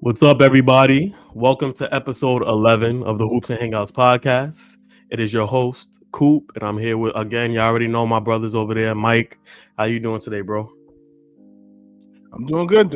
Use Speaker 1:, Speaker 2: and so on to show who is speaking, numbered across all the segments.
Speaker 1: What's up, everybody? Welcome to episode 11 of the Hoops and Hangouts podcast. It is your host, Coop, and I'm here with, again, you already know my brothers over there, Mike. How you doing today, bro?
Speaker 2: I'm doing good.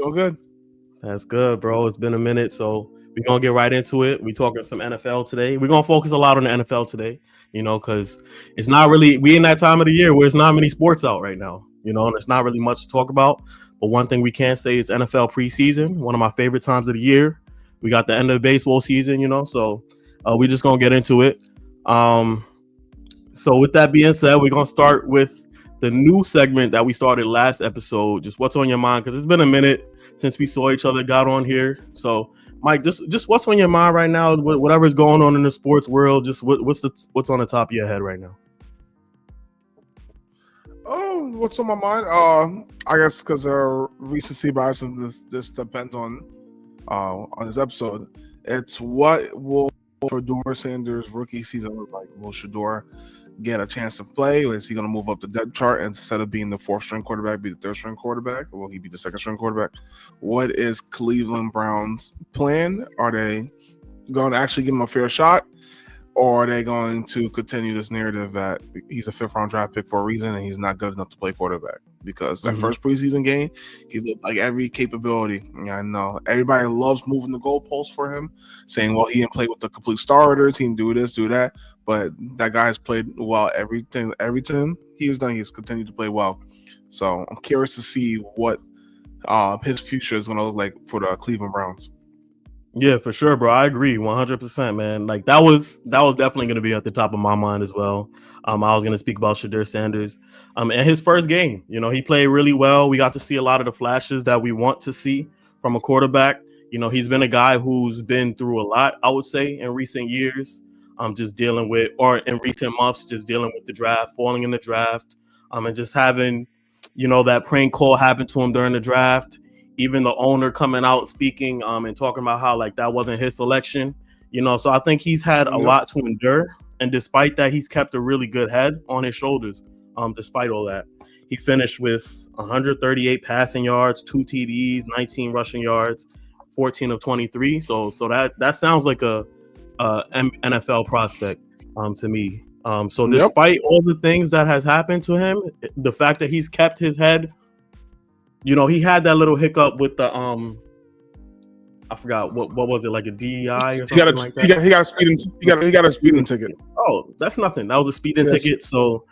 Speaker 1: That's good, bro. It's been a minute, so we're going to get right into it. We're talking some NFL today. We're going to focus a lot on the NFL today, because it's not really, we in that time of the year where it's not many sports out right now, and it's not really much to talk about. But one thing we can say is NFL preseason, one of my favorite times of the year. We got the end of the baseball season, so we're just going to get into it. So with that being said, we're going to start with the new segment that we started last episode, just what's on your mind, because it's been a minute since we saw each other, got on here. So, Mike, just what's on your mind right now, whatever's going on in the sports world, just what's on the top of your head right now?
Speaker 2: Oh, what's on my mind? I guess because recency bias, and this depends on this episode. It's what will Shedeur Sanders' rookie season look like? Will Shedeur get a chance to play? Or is he going to move up the depth chart, and instead of being the fourth string quarterback, be the third string quarterback? Or will he be the second string quarterback? What is Cleveland Browns' plan? Are they going to actually give him a fair shot? Or are they going to continue this narrative that he's a fifth-round draft pick for a reason and he's not good enough to play quarterback? Because that first preseason game, he looked like every capability. Yeah, I know. Everybody loves moving the goalposts for him, saying, well, he didn't play with the complete starters. He didn't do this, do that. But that guy has played well everything he has done. He's continued to play well. So I'm curious to see what his future is going to look like for the Cleveland Browns.
Speaker 1: Yeah, for sure, bro. I agree 100%, man. Like that was definitely going to be at the top of my mind as well. I was going to speak about Shedeur Sanders. And his first game, he played really well. We got to see a lot of the flashes that we want to see from a quarterback. He's been a guy who's been through a lot, I would say, in recent years. Just dealing with, or in recent months, just dealing with the draft, falling in the draft, and just having, that prank call happen to him during the draft. Even the owner coming out speaking and talking about how like that wasn't his selection, so I think he's had a lot to endure. And despite that, he's kept a really good head on his shoulders. Despite all that, he finished with 138 passing yards, 2 TDs, 19 rushing yards, 14 of 23. So that sounds like a NFL prospect to me. So despite all the things that has happened to him, the fact that he's kept his head. He had that little hiccup with the I forgot what was it, like a DEI or something like that.
Speaker 2: He got a speeding ticket.
Speaker 1: Oh, that's nothing. That was a speeding ticket. So,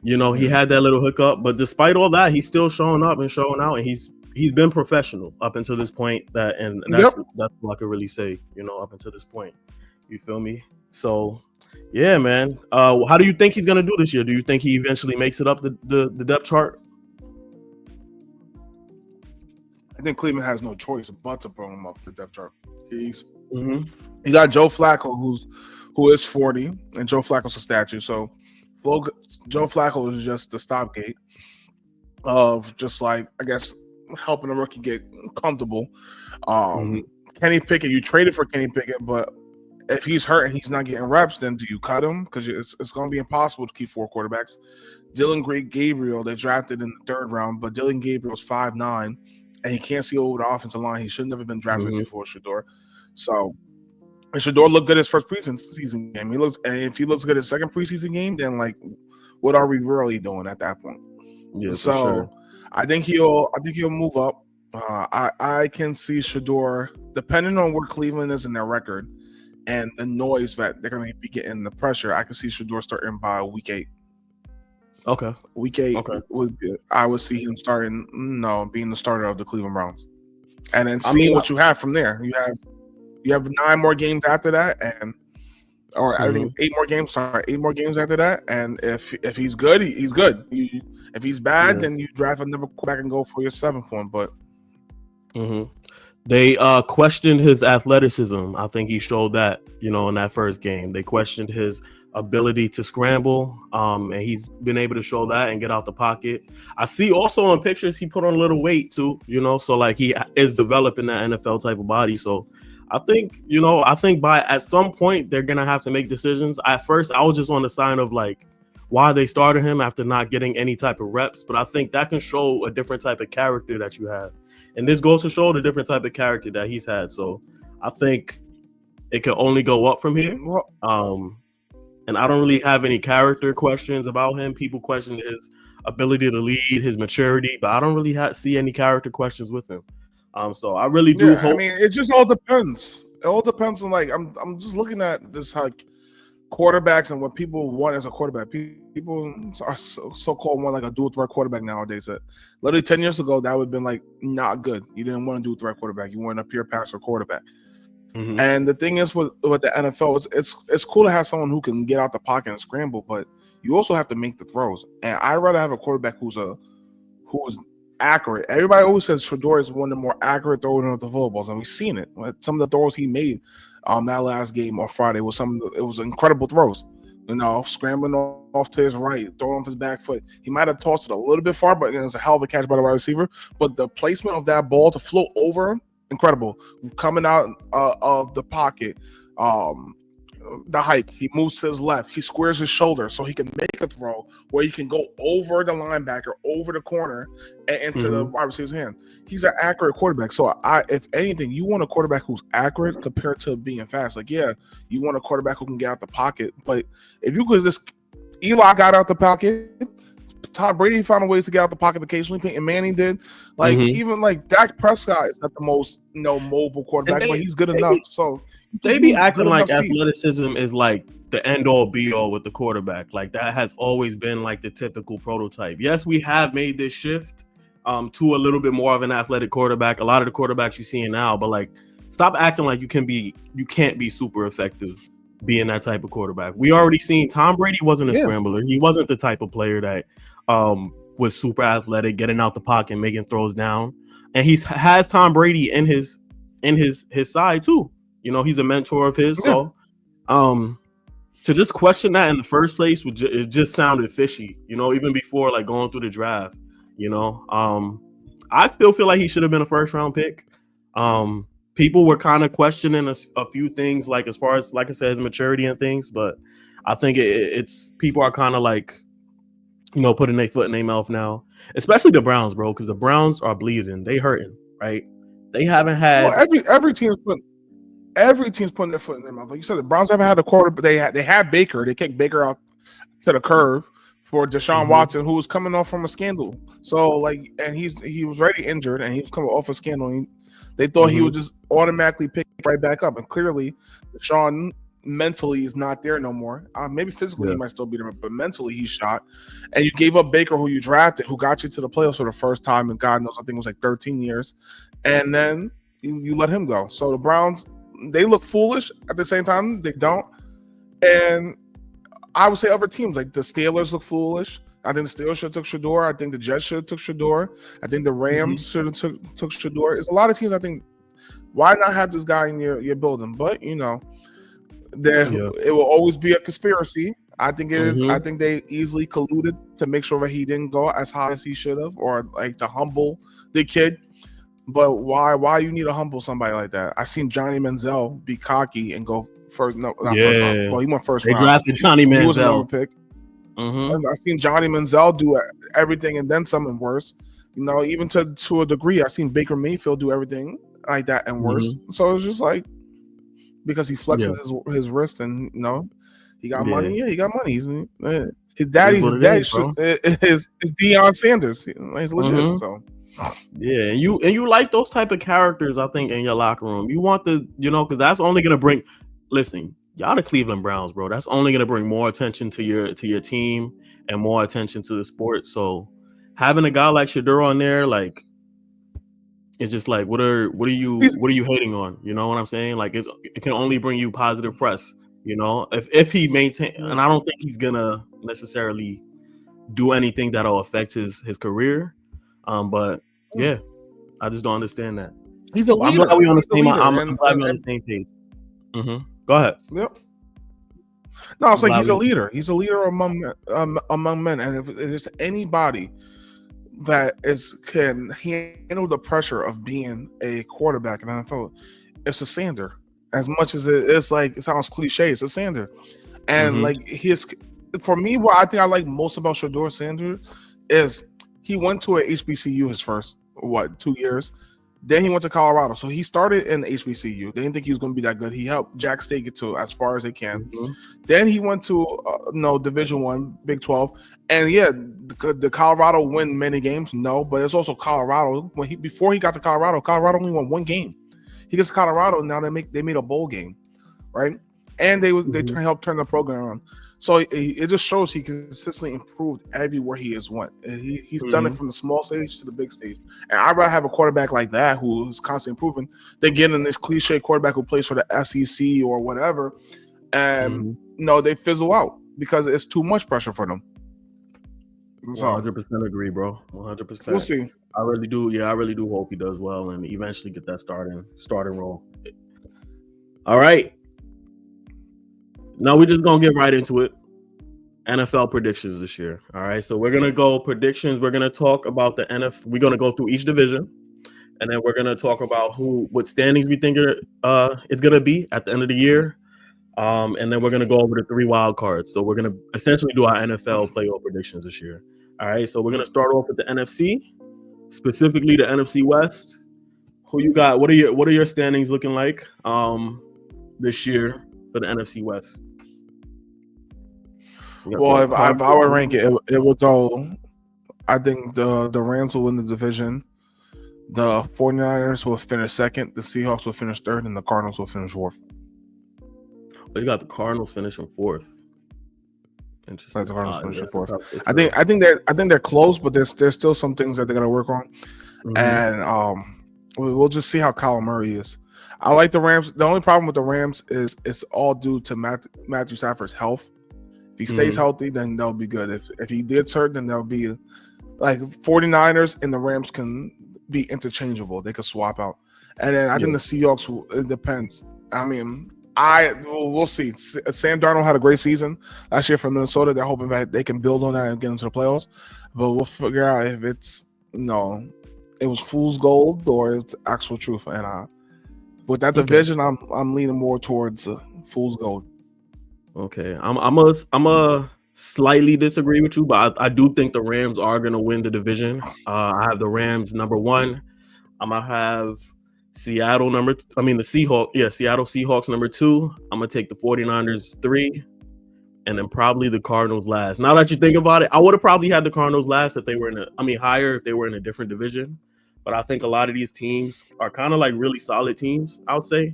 Speaker 1: he had that little hiccup, but despite all that, he's still showing up and showing out, and he's been professional up until this point. That's all I could really say. Up until this point, you feel me? So, yeah, man. How do you think he's gonna do this year? Do you think he eventually makes it up the depth chart?
Speaker 2: I think Cleveland has no choice but to bring him up the depth chart. He got Joe Flacco, who is 40, and Joe Flacco's a statue. So Joe Flacco is just the stopgate of just like, I guess, helping the rookie get comfortable. Kenny Pickett, you traded for Kenny Pickett, but if he's hurt and he's not getting reps, then do you cut him? Because it's going to be impossible to keep 4 quarterbacks. Dylan Gabriel, they drafted in the 3rd round, but Dylan Gabriel's 5'9", and he can't see over the offensive line. He should never have been drafted before Shedeur. So, and Shedeur looked good his first preseason game. If he looks good his second preseason game, then like, what are we really doing at that point?
Speaker 1: Yeah.
Speaker 2: So,
Speaker 1: sure.
Speaker 2: I think he'll move up. I can see Shedeur, depending on where Cleveland is in their record and the noise that they're going to be getting, the pressure. I can see Shedeur starting by week 8.
Speaker 1: Okay.
Speaker 2: Week 8 I would see him being the starter of the Cleveland Browns, and then seeing what you have from there. You have 9 more games after that, I think 8 more games. Sorry, 8 more games after that. And if he's good, he's good. If he's bad, then you draft another quarterback and go for your 7th one. But
Speaker 1: they questioned his athleticism. I think he showed that, in that first game. They questioned his ability to scramble, and he's been able to show that and get out the pocket. I see also in pictures he put on a little weight too, so like he is developing that NFL type of body. So I think by at some point they're gonna have to make decisions. At first I was just on the sign of like why they started him after not getting any type of reps. But I think that can show a different type of character that you have. And this goes to show the different type of character that he's had. So I think it can only go up from here. And I don't really have any character questions about him. People question his ability to lead, his maturity, but I don't really see any character questions with him. So I really do hope.
Speaker 2: I mean, it just all depends. It all depends on, like, I'm just looking at this, like, quarterbacks and what people want as a quarterback. People are so-called want like a dual threat quarterback nowadays. That literally 10 years ago, that would have been like not good. You didn't want a dual threat quarterback. You wanted a pure passer quarterback. Mm-hmm. And the thing is with the NFL, it's cool to have someone who can get out the pocket and scramble, but you also have to make the throws. And I'd rather have a quarterback who is accurate. Everybody always says Shedeur is one of the more accurate throwers of the footballs, and we've seen it. Some of the throws he made that last game on Friday was incredible throws. You know, scrambling off to his right, throwing off his back foot. He might have tossed it a little bit far, but it was a hell of a catch by the wide receiver. But the placement of that ball to float over, incredible. Coming out of the pocket, the hike, he moves to his left. He squares his shoulder so he can make a throw where he can go over the linebacker, over the corner, and into the wide receiver's hand. He's an accurate quarterback. So, if anything, you want a quarterback who's accurate compared to being fast. Like, yeah, you want a quarterback who can get out the pocket. But if you could just – Eli got out the pocket. Tom Brady found ways to get out the pocket occasionally. Peyton Manning did. Like, even like Dak Prescott is not the most mobile quarterback, but he's good enough. So
Speaker 1: they be acting like athleticism is like the end all be all with the quarterback. Like that has always been like the typical prototype. Yes, we have made this shift to a little bit more of an athletic quarterback. A lot of the quarterbacks you're seeing now, but like stop acting like you can't be super effective being that type of quarterback. We already seen Tom Brady wasn't a scrambler. He wasn't the type of player that was super athletic, getting out the pocket, making throws down. And he has Tom Brady in his side too. You know, he's a mentor of his. So to just question that in the first place it just sounded fishy, you know, even before like going through the draft, you know. I still feel like he should have been a first round pick. People were kind of questioning a few things, like as far as, like I said, his maturity and things, but I think it's people are kind of like, you know, putting their foot in their mouth now, especially the Browns, bro, because the Browns are bleeding. They hurting, right? They haven't had
Speaker 2: every team's putting their foot in their mouth. Like you said, the Browns haven't had a quarterback. They had Baker. They kicked Baker out to the curve for Deshaun Watson, who was coming off from a scandal. So like, and he was already injured, and he was coming off a scandal. They thought he would just automatically pick right back up, and clearly, Deshaun mentally is not there no more. Maybe physically he might still be there, but mentally he's shot. And you gave up Baker, who you drafted, who got you to the playoffs for the first time in God knows, I think it was like 13 years, and then you let him go. So the Browns, they look foolish. At the same time, they don't. And I would say other teams like the Steelers look foolish. I think the Steelers should have took Shedeur. I think the Jets should have took Shedeur. I think the Rams should have took Shedeur. There's a lot of teams I think, why not have this guy in your building? But, you know, it will always be a conspiracy. I think it is. I think they easily colluded to make sure that he didn't go as high as he should have, or like to humble the kid. But why you need to humble somebody like that? I've seen Johnny Manziel be cocky and go first. No, not first round. Well, he went first round.
Speaker 1: They drafted Johnny Manziel.
Speaker 2: He was a number pick. I've seen Johnny Manziel do everything and then something worse. You know, even to a degree, I've seen Baker Mayfield do everything like that and worse. So it's just like, because he flexes his wrist, and you know, he got money. Yeah, he got money. His daddy is Deion Sanders. He's legit. So
Speaker 1: yeah, and you like those type of characters, I think, in your locker room. You want because that's only gonna bring. Listen, y'all the Cleveland Browns, bro. That's only gonna bring more attention to your team and more attention to the sport. So having a guy like Shedeur on there, like, it's just like, what are you hating on? You know what I'm saying? Like, it can only bring you positive press. You know, if he maintain, and I don't think he's gonna necessarily do anything that'll affect his career. But yeah, I just don't understand that.
Speaker 2: He's a leader.
Speaker 1: I'm glad we're on the same page. Go ahead.
Speaker 2: Yep. No, it's like he's a leader. He's a leader among men, and if there's anybody that can handle the pressure of being a quarterback in the NFL, it's a Sander. As much as it's like, it sounds cliche, it's a Sander, and like for me, what I think I like most about Shedeur Sanders is he went to a HBCU his first 2 years. Then he went to Colorado. So he started in the HBCU. They didn't think he was going to be that good. He helped Jack State get to as far as they can. Then he went to Division One, Big 12. And yeah, the Colorado win many games? No, but it's also Colorado. Before he got to Colorado, Colorado only won one game. He gets to Colorado, now they made a bowl game, right? And they helped turn the program around. So it just shows he consistently improved everywhere he has went. He's done it from the small stage to the big stage. And I'd rather have a quarterback like that who is constantly improving than getting this cliche quarterback who plays for the SEC or whatever. And they fizzle out because it's too much pressure for them.
Speaker 1: 100% agree, bro. 100%.
Speaker 2: We'll see.
Speaker 1: I really do. Yeah, I really do hope he does well and eventually get that starting role. All right. Now we're just gonna get right into it. NFL predictions this year. All right. So we're gonna go predictions. We're gonna talk about the NFL. We're gonna go through each division, and then we're gonna talk about what standings we think it's gonna be at the end of the year. And then we're gonna go over the 3 wild cards. So we're gonna essentially do our NFL playoff predictions this year. All right. So we're gonna start off with the NFC, specifically the NFC West. Who you got? What are your standings looking like this year for the NFC West?
Speaker 2: Well, if I would rank it, it would go. I think the Rams will win the division. The 49ers will finish second. The Seahawks will finish third, and the Cardinals will finish fourth.
Speaker 1: Well, you got the Cardinals finishing fourth. Interesting.
Speaker 2: Like the Cardinals finishing fourth. I think they're close, but there's still some things that they got to work on, and we'll just see how Kyler Murray is. I like the Rams. The only problem with the Rams is it's all due to Matthew Stafford's health. If he stays healthy, then they'll be good. If he gets hurt, then they'll be like 49ers and the Rams can be interchangeable. They could swap out. And then I think the Seahawks, it depends. I mean, we'll see. Sam Darnold had a great season last year for Minnesota. They're hoping that they can build on that and get into the playoffs. But we'll figure out if it's, it was fool's gold or it's actual truth. And with that division, I'm leaning more towards fool's gold.
Speaker 1: Okay, I'm a slightly disagree with you, but I do think the Rams are gonna win the division. I have the Rams number 1. I'm gonna have Seattle the Seahawks. Yeah, Seattle Seahawks number 2. I'm gonna take the 49ers 3, and then probably the Cardinals last. Now that you think about it, I would have probably had the Cardinals last if they were higher if they were in a different division. But I think a lot of these teams are kind of like really solid teams, I would say.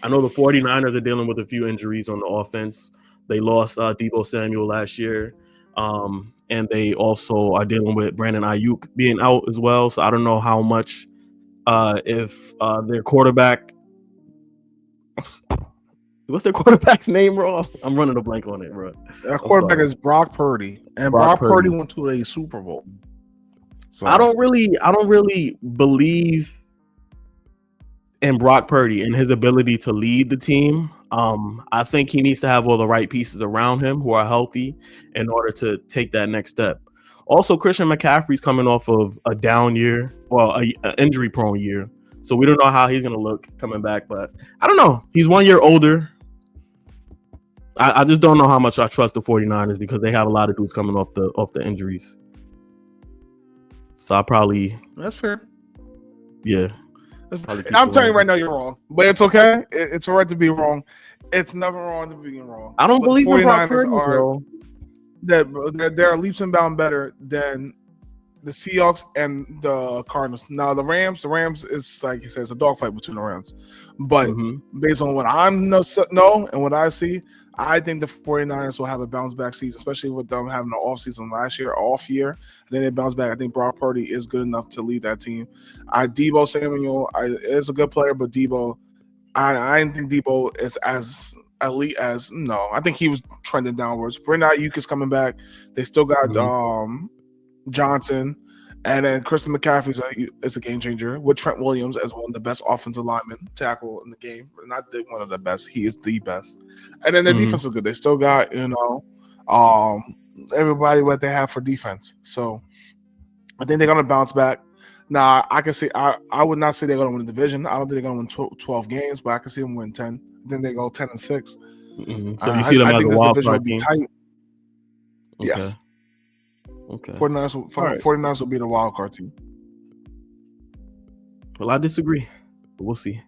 Speaker 1: I know the 49ers are dealing with a few injuries on the offense. They lost Deebo Samuel last year. And they also are dealing with Brandon Ayuk being out as well. So I don't know how much if their quarterback – what's their quarterback's name, bro? I'm running a blank on it, bro.
Speaker 2: Their quarterback is Brock Purdy. And Brock Purdy went to a Super Bowl. So
Speaker 1: I don't really believe – and Brock Purdy and his ability to lead the team. I think he needs to have all the right pieces around him who are healthy in order to take that next step. Also, Christian McCaffrey's coming off of a down year, an injury-prone year. So we don't know how he's going to look coming back. But I don't know. He's 1 year older. I just don't know how much I trust the 49ers because they have a lot of dudes coming off the injuries. So I probably...
Speaker 2: That's fair.
Speaker 1: Yeah.
Speaker 2: I'm telling you right now, you're wrong, but it's okay. It's all right to be wrong. It's never wrong to be wrong.
Speaker 1: I don't believe the 49ers bro.
Speaker 2: They're leaps and bounds better than the Seahawks and the Cardinals. Now the Rams is like it says a dogfight between the Rams, but based on what I know and what I see, I think the 49ers will have a bounce back season, especially with them having an off season last year, off year. And then they bounce back. I think Brock Purdy is good enough to lead that team. Deebo Samuel is a good player, but Deebo, I didn't think Deebo is as elite as I think he was trending downwards. Brandon Ayuk is coming back. They still got Johnson. And then Christian McCaffrey is a game changer with Trent Williams as one of the best offensive linemen tackle in the game. Not one of the best. He is the best. And then the defense is good. They still got, everybody what they have for defense. So I think they're going to bounce back. Now, I can see I would not say they're going to win the division. I don't think they're going to win 12 games, but I can see them win 10. Then they go 10-6.
Speaker 1: Mm-hmm. So you see them as a
Speaker 2: this
Speaker 1: wild
Speaker 2: division will
Speaker 1: card
Speaker 2: be
Speaker 1: team?
Speaker 2: tight.
Speaker 1: Okay.
Speaker 2: Yes.
Speaker 1: Okay.
Speaker 2: 49ers will be the wild card team.
Speaker 1: Well, I disagree. But we'll see.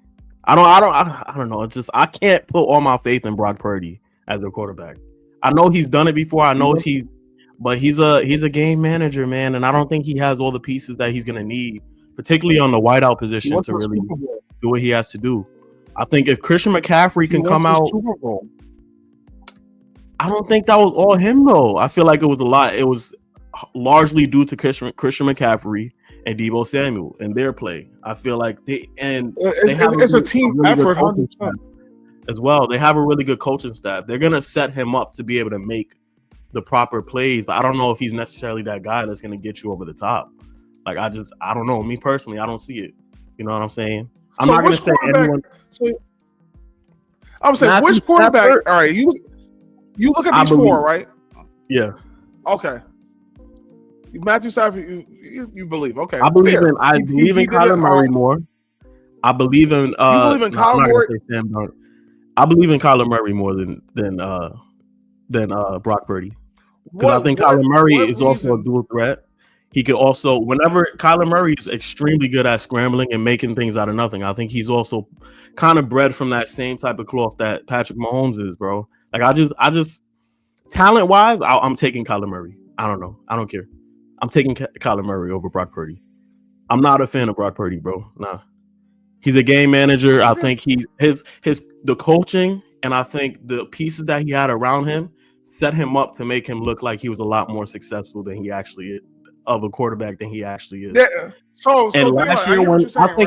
Speaker 1: I don't know. It's just I can't put all my faith in Brock Purdy as a quarterback. I know he's done it before. But he's a game manager, man, and I don't think he has all the pieces that he's gonna need, particularly on the wideout position, to really do what he has to do. I think if Christian McCaffrey can come out, I don't think that was all him though. I feel like it was a lot. It was largely due to Christian McCaffrey and Deebo Samuel and their play. I feel like it's
Speaker 2: a team effort, 100%.
Speaker 1: As well. They have a really good coaching staff. They're gonna set him up to be able to make the proper plays, but I don't know if he's necessarily that guy that's gonna get you over the top. Like I don't know. Me personally, I don't see it. You know what I'm saying? I'm not gonna say anyone.
Speaker 2: I would say which quarterback? All right, you look at these four, right?
Speaker 1: Yeah.
Speaker 2: Okay. Matthew Stafford, you believe? Okay.
Speaker 1: I believe in Kyler Murray more. I believe in.
Speaker 2: You believe in Kyler
Speaker 1: Murray? I believe in Kyler Murray more than Brock Purdy, because I think Kyler Murray is also a dual threat. He could also, whenever Kyler Murray is extremely good at scrambling and making things out of nothing. I think he's also kind of bred from that same type of cloth that Patrick Mahomes is, bro. Like I just talent wise, I'm taking Kyler Murray. I don't know. I don't care. I'm taking Kyler Murray over Brock Purdy. I'm not a fan of Brock Purdy, bro. Nah. He's a game manager. I think the coaching and I think the pieces that he had around him set him up to make him look like he was a lot more successful than he actually is, of a quarterback than he actually is.
Speaker 2: Yeah.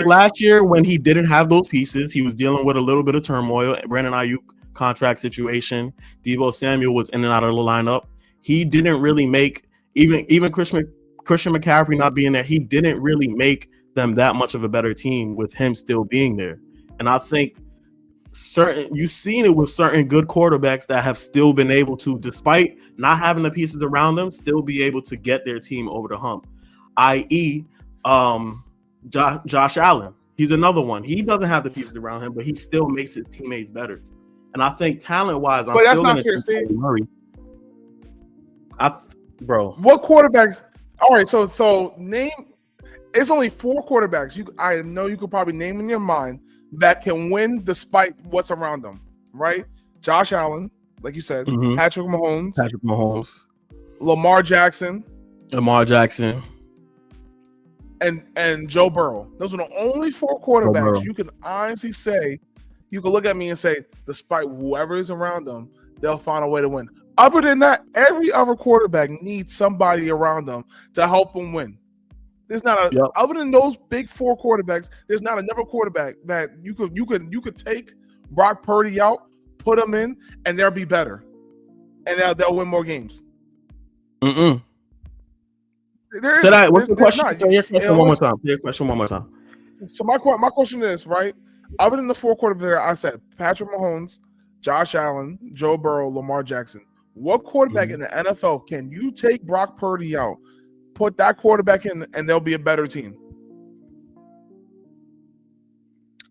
Speaker 1: Last year when he didn't have those pieces, he was dealing with a little bit of turmoil. Brandon Ayuk contract situation. Deebo Samuel was in and out of the lineup. He didn't really make even Christian McCaffrey not being there. He didn't really make them that much of a better team with him still being there. And I think you've seen it with certain good quarterbacks that have still been able to, despite not having the pieces around them, still be able to get their team over the hump. I.e., Josh Allen. He's another one. He doesn't have the pieces around him, but he still makes his teammates better. And I think talent-wise,
Speaker 2: but that's not fair.
Speaker 1: Murray. Bro,
Speaker 2: what quarterbacks? All right, so name. It's only 4 quarterbacks. I know you could probably name in your mind that can win despite what's around them, right? Josh Allen, like you said, Patrick Mahomes, Lamar Jackson, and Joe Burrow. Those are the only 4 quarterbacks you can honestly say. You can look at me and say, despite whoever is around them, they'll find a way to win. Other than that, every other quarterback needs somebody around them to help them win. There's not other than those big 4 quarterbacks. There's not another quarterback that you could take Brock Purdy out, put him in, and they'll be better, and they'll win more games.
Speaker 1: What's the question? Say your question one more time.
Speaker 2: So my question is, right? Other than the 4 quarterbacks I said, Patrick Mahomes, Josh Allen, Joe Burrow, Lamar Jackson. What quarterback in the NFL can you take Brock Purdy out, put that quarterback in, and they'll be a better team?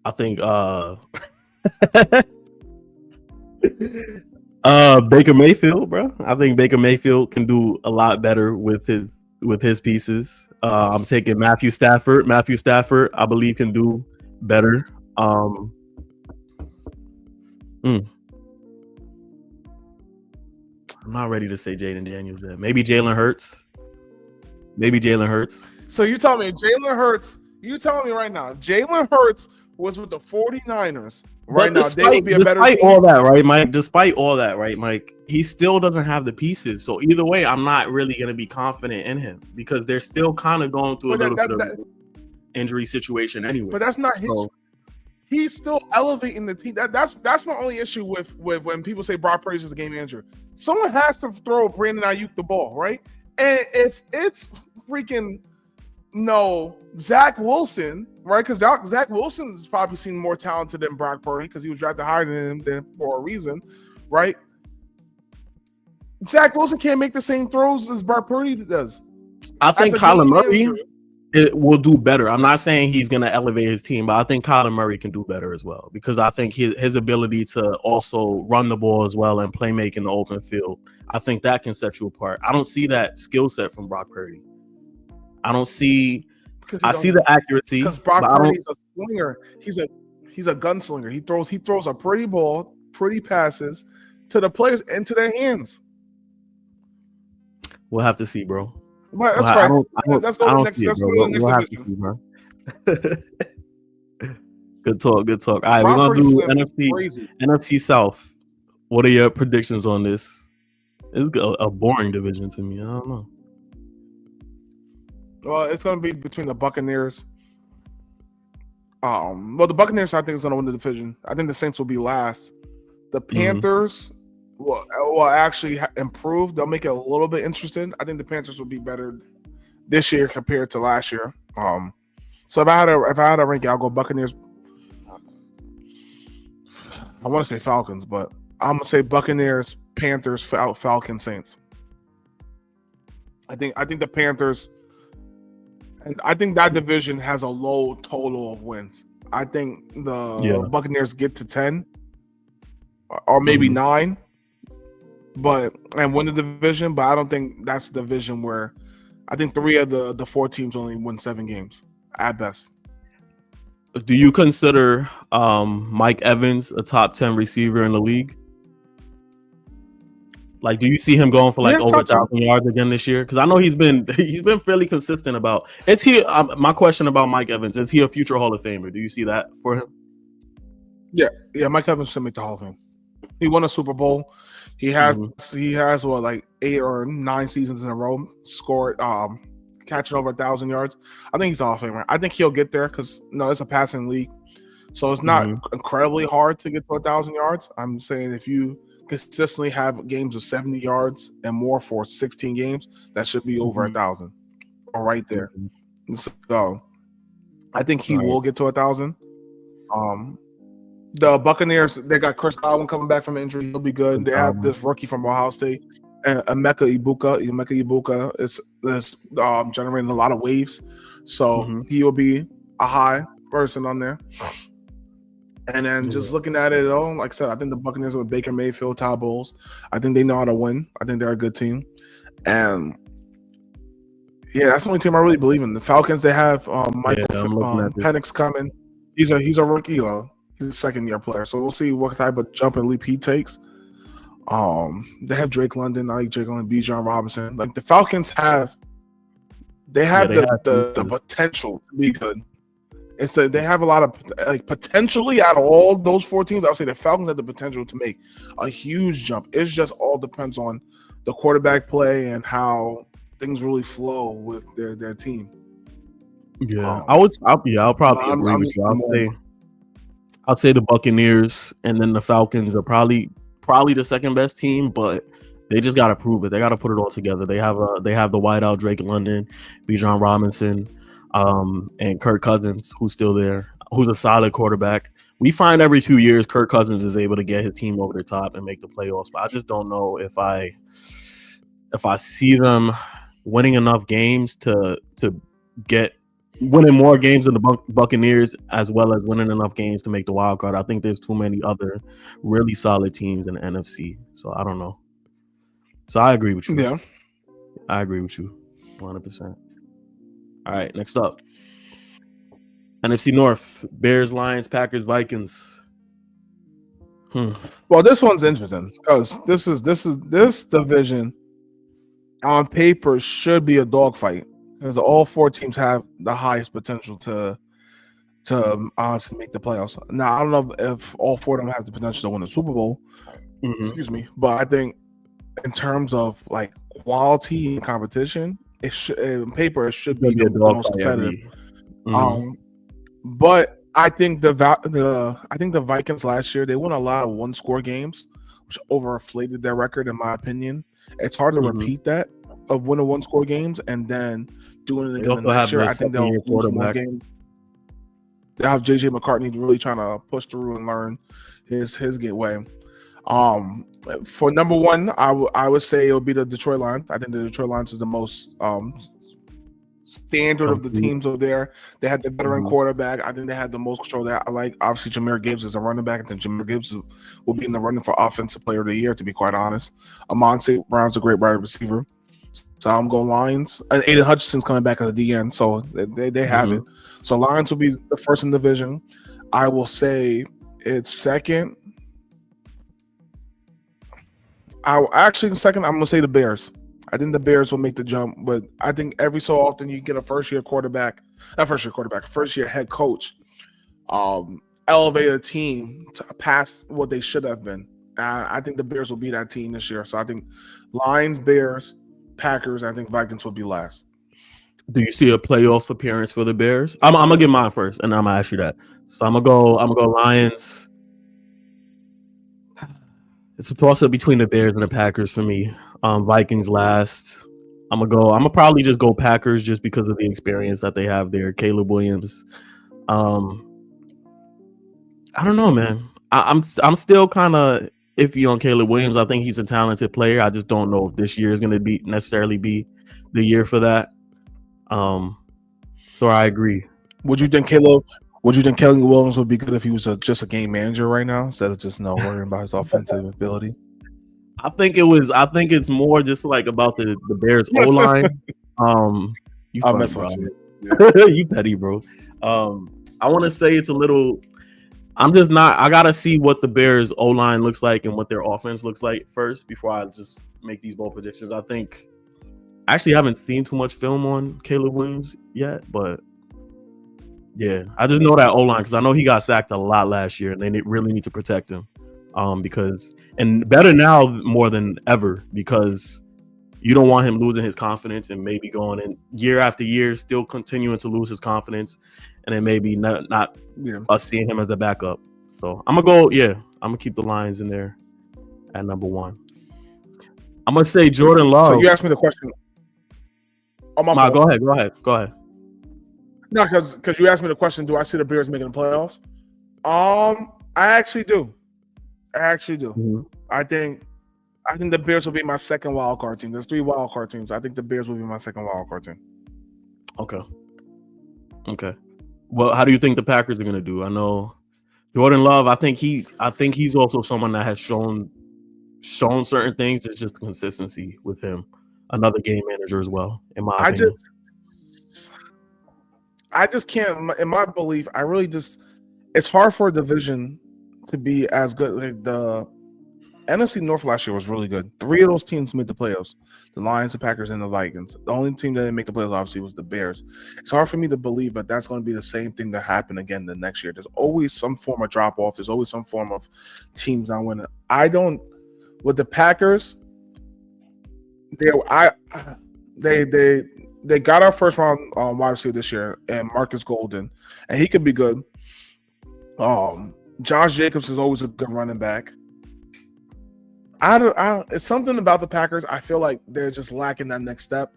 Speaker 1: I think Baker Mayfield, bro. I think Baker Mayfield can do a lot better with his pieces. I'm taking Matthew Stafford. Matthew Stafford, I believe, can do better. I'm not ready to say Jaden Daniels yet. Maybe Jalen Hurts.
Speaker 2: So you tell me Jalen Hurts. You telling me right now, Jalen Hurts was with the 49ers. Right now, they would be a better team.
Speaker 1: Despite all that, right, Mike, he still doesn't have the pieces. So either way, I'm not really going to be confident in him because they're still kind of going through a little bit of injury situation anyway.
Speaker 2: But that's not his. He's still elevating the team. That's my only issue with when people say Brock Purdy is a game manager. Someone has to throw Brandon Ayuk the ball, right? And if it's freaking Zach Wilson, right? Because Zach Wilson is probably seen more talented than Brock Purdy because he was drafted higher than him for a reason, right? Zach Wilson can't make the same throws as Brock Purdy does.
Speaker 1: I think Kyler Murray it will do better. I'm not saying he's going to elevate his team, but I think Kyler Murray can do better as well because I think his ability to also run the ball as well and play make in the open field, I think that can set you apart. I don't see that skill set from Brock Purdy. I don't see. I see the accuracy
Speaker 2: because Brock Purdy's a slinger. He's a gunslinger. He throws a pretty ball, pretty passes to the players into their hands.
Speaker 1: We'll have to see, bro.
Speaker 2: But that's right. Let's go to the next. Let's go to the next division.
Speaker 1: Good talk. All right, we're gonna do NFC South. What are your predictions on this? It's a boring division to me. I don't know.
Speaker 2: Well, it's gonna be between the Buccaneers. The Buccaneers I think is gonna win the division. I think the Saints will be last. The Panthers will actually improve. They'll make it a little bit interesting. I think the Panthers will be better this year compared to last year. So if I had a ranking, I'll go Buccaneers. I want to say Falcons, but I'm gonna say Buccaneers, Panthers, Falcons, Saints. I think the Panthers, and I think that division has a low total of wins. I think the Buccaneers get to 10 or maybe 9. And win the division, but I don't think that's the division where I think 3 of the 4 teams only win 7 games at best.
Speaker 1: Do you consider Mike Evans a top 10 receiver in the league? Like, do you see him going for over 1,000 yards again this year? Because I know he's been fairly consistent about. Is he? My question about Mike Evans: is he a future Hall of Famer? Do you see that for him?
Speaker 2: Yeah. Mike Evans should make the Hall of Fame. He won a Super Bowl. He has 8 or 9 seasons in a row scored catching over 1,000 yards. I think he's a Hall of Famer. I think he'll get there because it's a passing league, so it's not incredibly hard to get to 1,000 yards. I'm saying if you consistently have games of 70 yards and more for 16 games, that should be over 1,000 or right there. So I think he will get to 1,000. The Buccaneers, they got Chris Godwin coming back from injury. He'll be good. They have this rookie from Ohio State, and Emeka Ibuka is generating a lot of waves. So he will be a high person on there. And then just looking at it, like I said, I think the Buccaneers with Baker Mayfield, Todd Bowles, I think they know how to win. I think they're a good team. And that's the only team I really believe in. The Falcons, they have Michael Penix coming. He's a rookie. He's a second-year player, so we'll see what type of jump and leap he takes. They have Drake London. I like Drake London, Bijan Robinson. Like the Falcons have the potential to be good. They have a lot of potentially out of all those 4 teams. I would say the Falcons have the potential to make a huge jump. It just all depends on the quarterback play and how things really flow with their team.
Speaker 1: Yeah, I'll probably agree with you. I'll say the Buccaneers and then the Falcons are probably the second best team, but they just got to prove it. They got to put it all together. They have the wideout Drake London, Bijan Robinson, and Kirk Cousins, who's still there, who's a solid quarterback. We find every 2 years Kirk Cousins is able to get his team over the top and make the playoffs, but I just don't know if I see them winning enough games to get winning more games than the Buccaneers, as well as winning enough games to make the wild card. I think there's too many other really solid teams in the NFC. So I don't know. So I agree with you.
Speaker 2: Yeah.
Speaker 1: I agree with you 100%. All right, next up. NFC North, Bears, Lions, Packers, Vikings.
Speaker 2: Well, this one's interesting because this division on paper should be a dogfight. Because all 4 teams have the highest potential to honestly make the playoffs. Now, I don't know if all 4 of them have the potential to win the Super Bowl. Excuse me, but I think in terms of quality and competition, in paper it should be the most competitive. But I think the Vikings last year, they won a lot of 1-score games, which overinflated their record, in my opinion. It's hard to repeat that of winning 1-score games and then doing it again the next year. I think they'll lose more games. They have JJ McCartney really trying to push through and learn his way. For number 1, I would say it'll be the Detroit Lions. I think the Detroit Lions is the most standard of the teams over there. They had the veteran quarterback. I think they had the most control that I like. Obviously, Jahmyr Gibbs is a running back. I think Jahmyr Gibbs will be in the running for Offensive Player of the Year, to be quite honest. Amon St. Brown's a great wide receiver. So I'm going Lions. And Aiden Hutchinson's coming back at the end, so they have it. So Lions will be the first in the division. I will say it's second. Second, I'm going to say the Bears. I think the Bears will make the jump, but I think every so often you get a first-year head coach, elevate a team to past what they should have been. I think the Bears will be that team this year. So I think Lions, Bears, Packers, I think Vikings will be last.
Speaker 1: Do you see a playoff appearance for the Bears? I'm gonna get mine first, and I'm gonna ask you that. So I'm gonna go Lions. It's a toss-up between the Bears and the Packers for me. Vikings last. I'm gonna probably just go Packers just because of the experience that they have there. Caleb Williams. I don't know, man. I'm still kind of iffy on Caleb Williams. I think he's a talented player. I just don't know if this year is going to necessarily be the year for that. So I agree.
Speaker 2: Would you think Caleb Williams would be good if he was just a game manager right now instead of just worrying about his offensive ability?
Speaker 1: I think it's more just like about the Bears O line. You
Speaker 2: I'll mess with you.
Speaker 1: Yeah. You petty, bro. I want to say it's a little. I'm just not. I gotta see what the Bears O line looks like and what their offense looks like first before I just make these bold predictions. I actually haven't seen too much film on Caleb Williams yet, but yeah, I just know that O line because I know he got sacked a lot last year, and they really need to protect him. Because better now more than ever because you don't want him losing his confidence and maybe going in year after year still continuing to lose his confidence and then maybe not us seeing him as a backup. So I'm gonna keep the Lions in there at number 1. I'm gonna say Jordan Love.
Speaker 2: So you asked me the question.
Speaker 1: Oh my fault. Go ahead.
Speaker 2: No, because you asked me the question, do I see the Bears making the playoffs? I actually do. Mm-hmm. I think the Bears will be my second wild card team. There's 3 wild card teams. I think the Bears will be my second wild card team.
Speaker 1: Okay. Well, how do you think the Packers are going to do? I know Jordan Love. I think he's also someone that has shown certain things. It's just consistency with him. Another game manager as well. In my opinion,
Speaker 2: I just can't. In my belief, it's hard for a division to be as good. Like the NFC North last year was really good. 3 of those teams made the playoffs: the Lions, the Packers, and the Vikings. The only team that didn't make the playoffs, obviously, was the Bears. It's hard for me to believe that that's going to be the same thing that happened again the next year. There's always some form of drop off. There's always some form of teams not winning. With the Packers, they got our first round wide receiver this year, and Marcus Golden, and he could be good. Josh Jacobs is always a good running back. It's something about the Packers. I feel like they're just lacking that next step.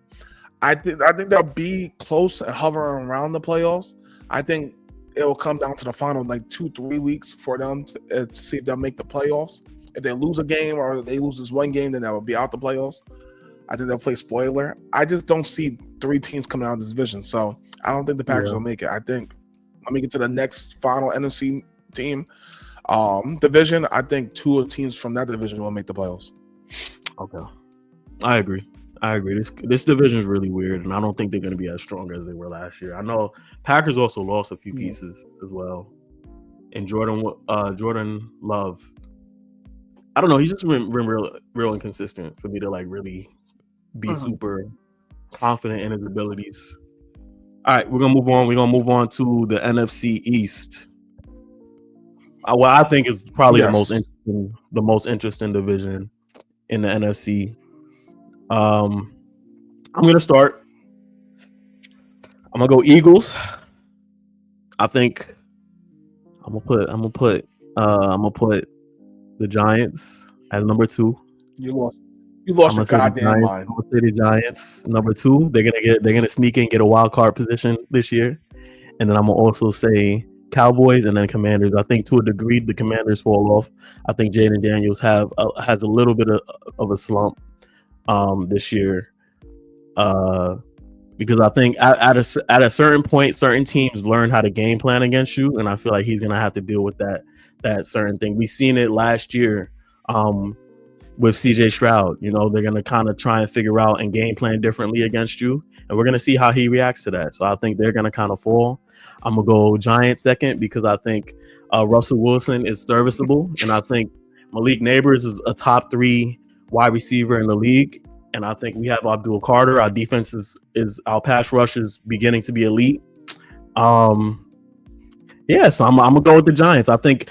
Speaker 2: I think they'll be close and hovering around the playoffs. I think it will come down to the final 2-3 weeks for them to see if they'll make the playoffs. If they lose a game or they lose this one game, then they will be out the playoffs. I think they'll play spoiler. I just don't see 3 teams coming out of this division, so I don't think the Packers will make it. I think let me get to the next final NFC team division. I think 2 teams from that division will make the playoffs.
Speaker 1: Okay, I agree. This division is really weird, and I don't think they're going to be as strong as they were last year. I know Packers also lost a few pieces as well, and Jordan Love. I don't know. He's just been real inconsistent for me to really be super confident in his abilities. All right, we're gonna move on. We're gonna move on to the NFC East. What I think is probably the most interesting division in the NFC. I'm gonna start. I'm gonna go Eagles. I think I'm gonna put the Giants as number 2.
Speaker 2: You lost your goddamn mind.
Speaker 1: I'm gonna say the Giants number 2. They're gonna sneak in and get a wild card position this year, and then I'm gonna also say Cowboys and then Commanders. I think to a degree the Commanders fall off. I think Jaden Daniels has a little bit of a slump this year. because I think at a certain point, certain teams learn how to game plan against you, and I feel like he's gonna have to deal with that certain thing. We seen it last year with CJ Stroud. You know, they're gonna kind of try and figure out and game plan differently against you, and we're gonna see how he reacts to that. So I think they're gonna kind of fall. I'm gonna go Giants second because I think Russell Wilson is serviceable, and I think Malik Neighbors is a top 3 wide receiver in the league. And I think we have Abdul Carter. Our defense is our pass rush is beginning to be elite. Yeah, so I'm gonna go with the Giants. I think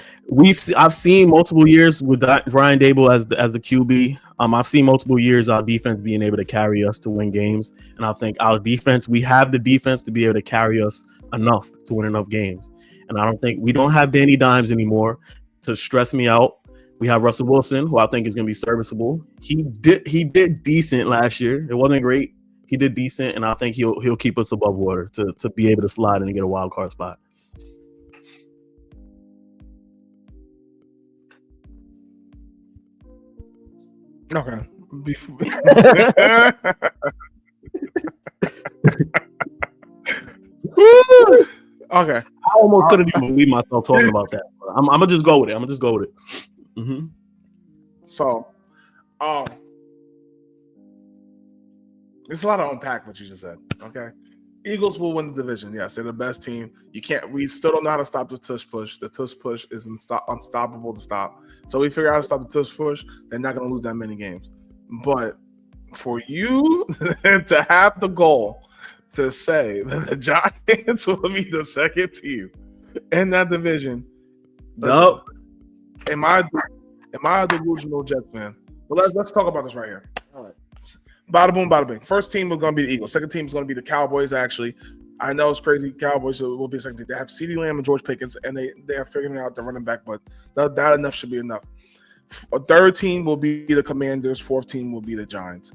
Speaker 1: I've seen multiple years with Brian Dable as the QB. I've seen multiple years our defense being able to carry us to win games, and I think our defense, we have the defense to be able to carry us enough to win enough games. And I don't think we don't have Danny Dimes anymore to stress me out. We have Russell Wilson, who I think is going to be serviceable. He did decent last year. It wasn't great. He did decent, and I think he'll keep us above water to be able to slide and get a wild card spot.
Speaker 2: Okay. Okay.
Speaker 1: I almost couldn't even believe myself talking about that. I'm gonna just go with it. Mm-hmm.
Speaker 2: So, there's a lot to unpack what you just said. Okay, Eagles will win the division. Yes, they're the best team. We still don't know how to stop the tush push. The tush push is unstoppable to stop. So we figure out how to stop the tush push. They're not going to lose that many games. But for you to have the goal to say that the Giants will be the second team in that division,
Speaker 1: Nope.
Speaker 2: Am I a delusional Jets fan? Well, let's talk about this right here. All right. Bada boom, bada bing. First team was going to be the Eagles. Second team is going to be the Cowboys, actually. I know it's crazy. Cowboys will be the second team. They have CeeDee Lamb and George Pickens, and they are figuring out the running back, but that enough should be enough. A third team will be the Commanders. Fourth team will be the Giants.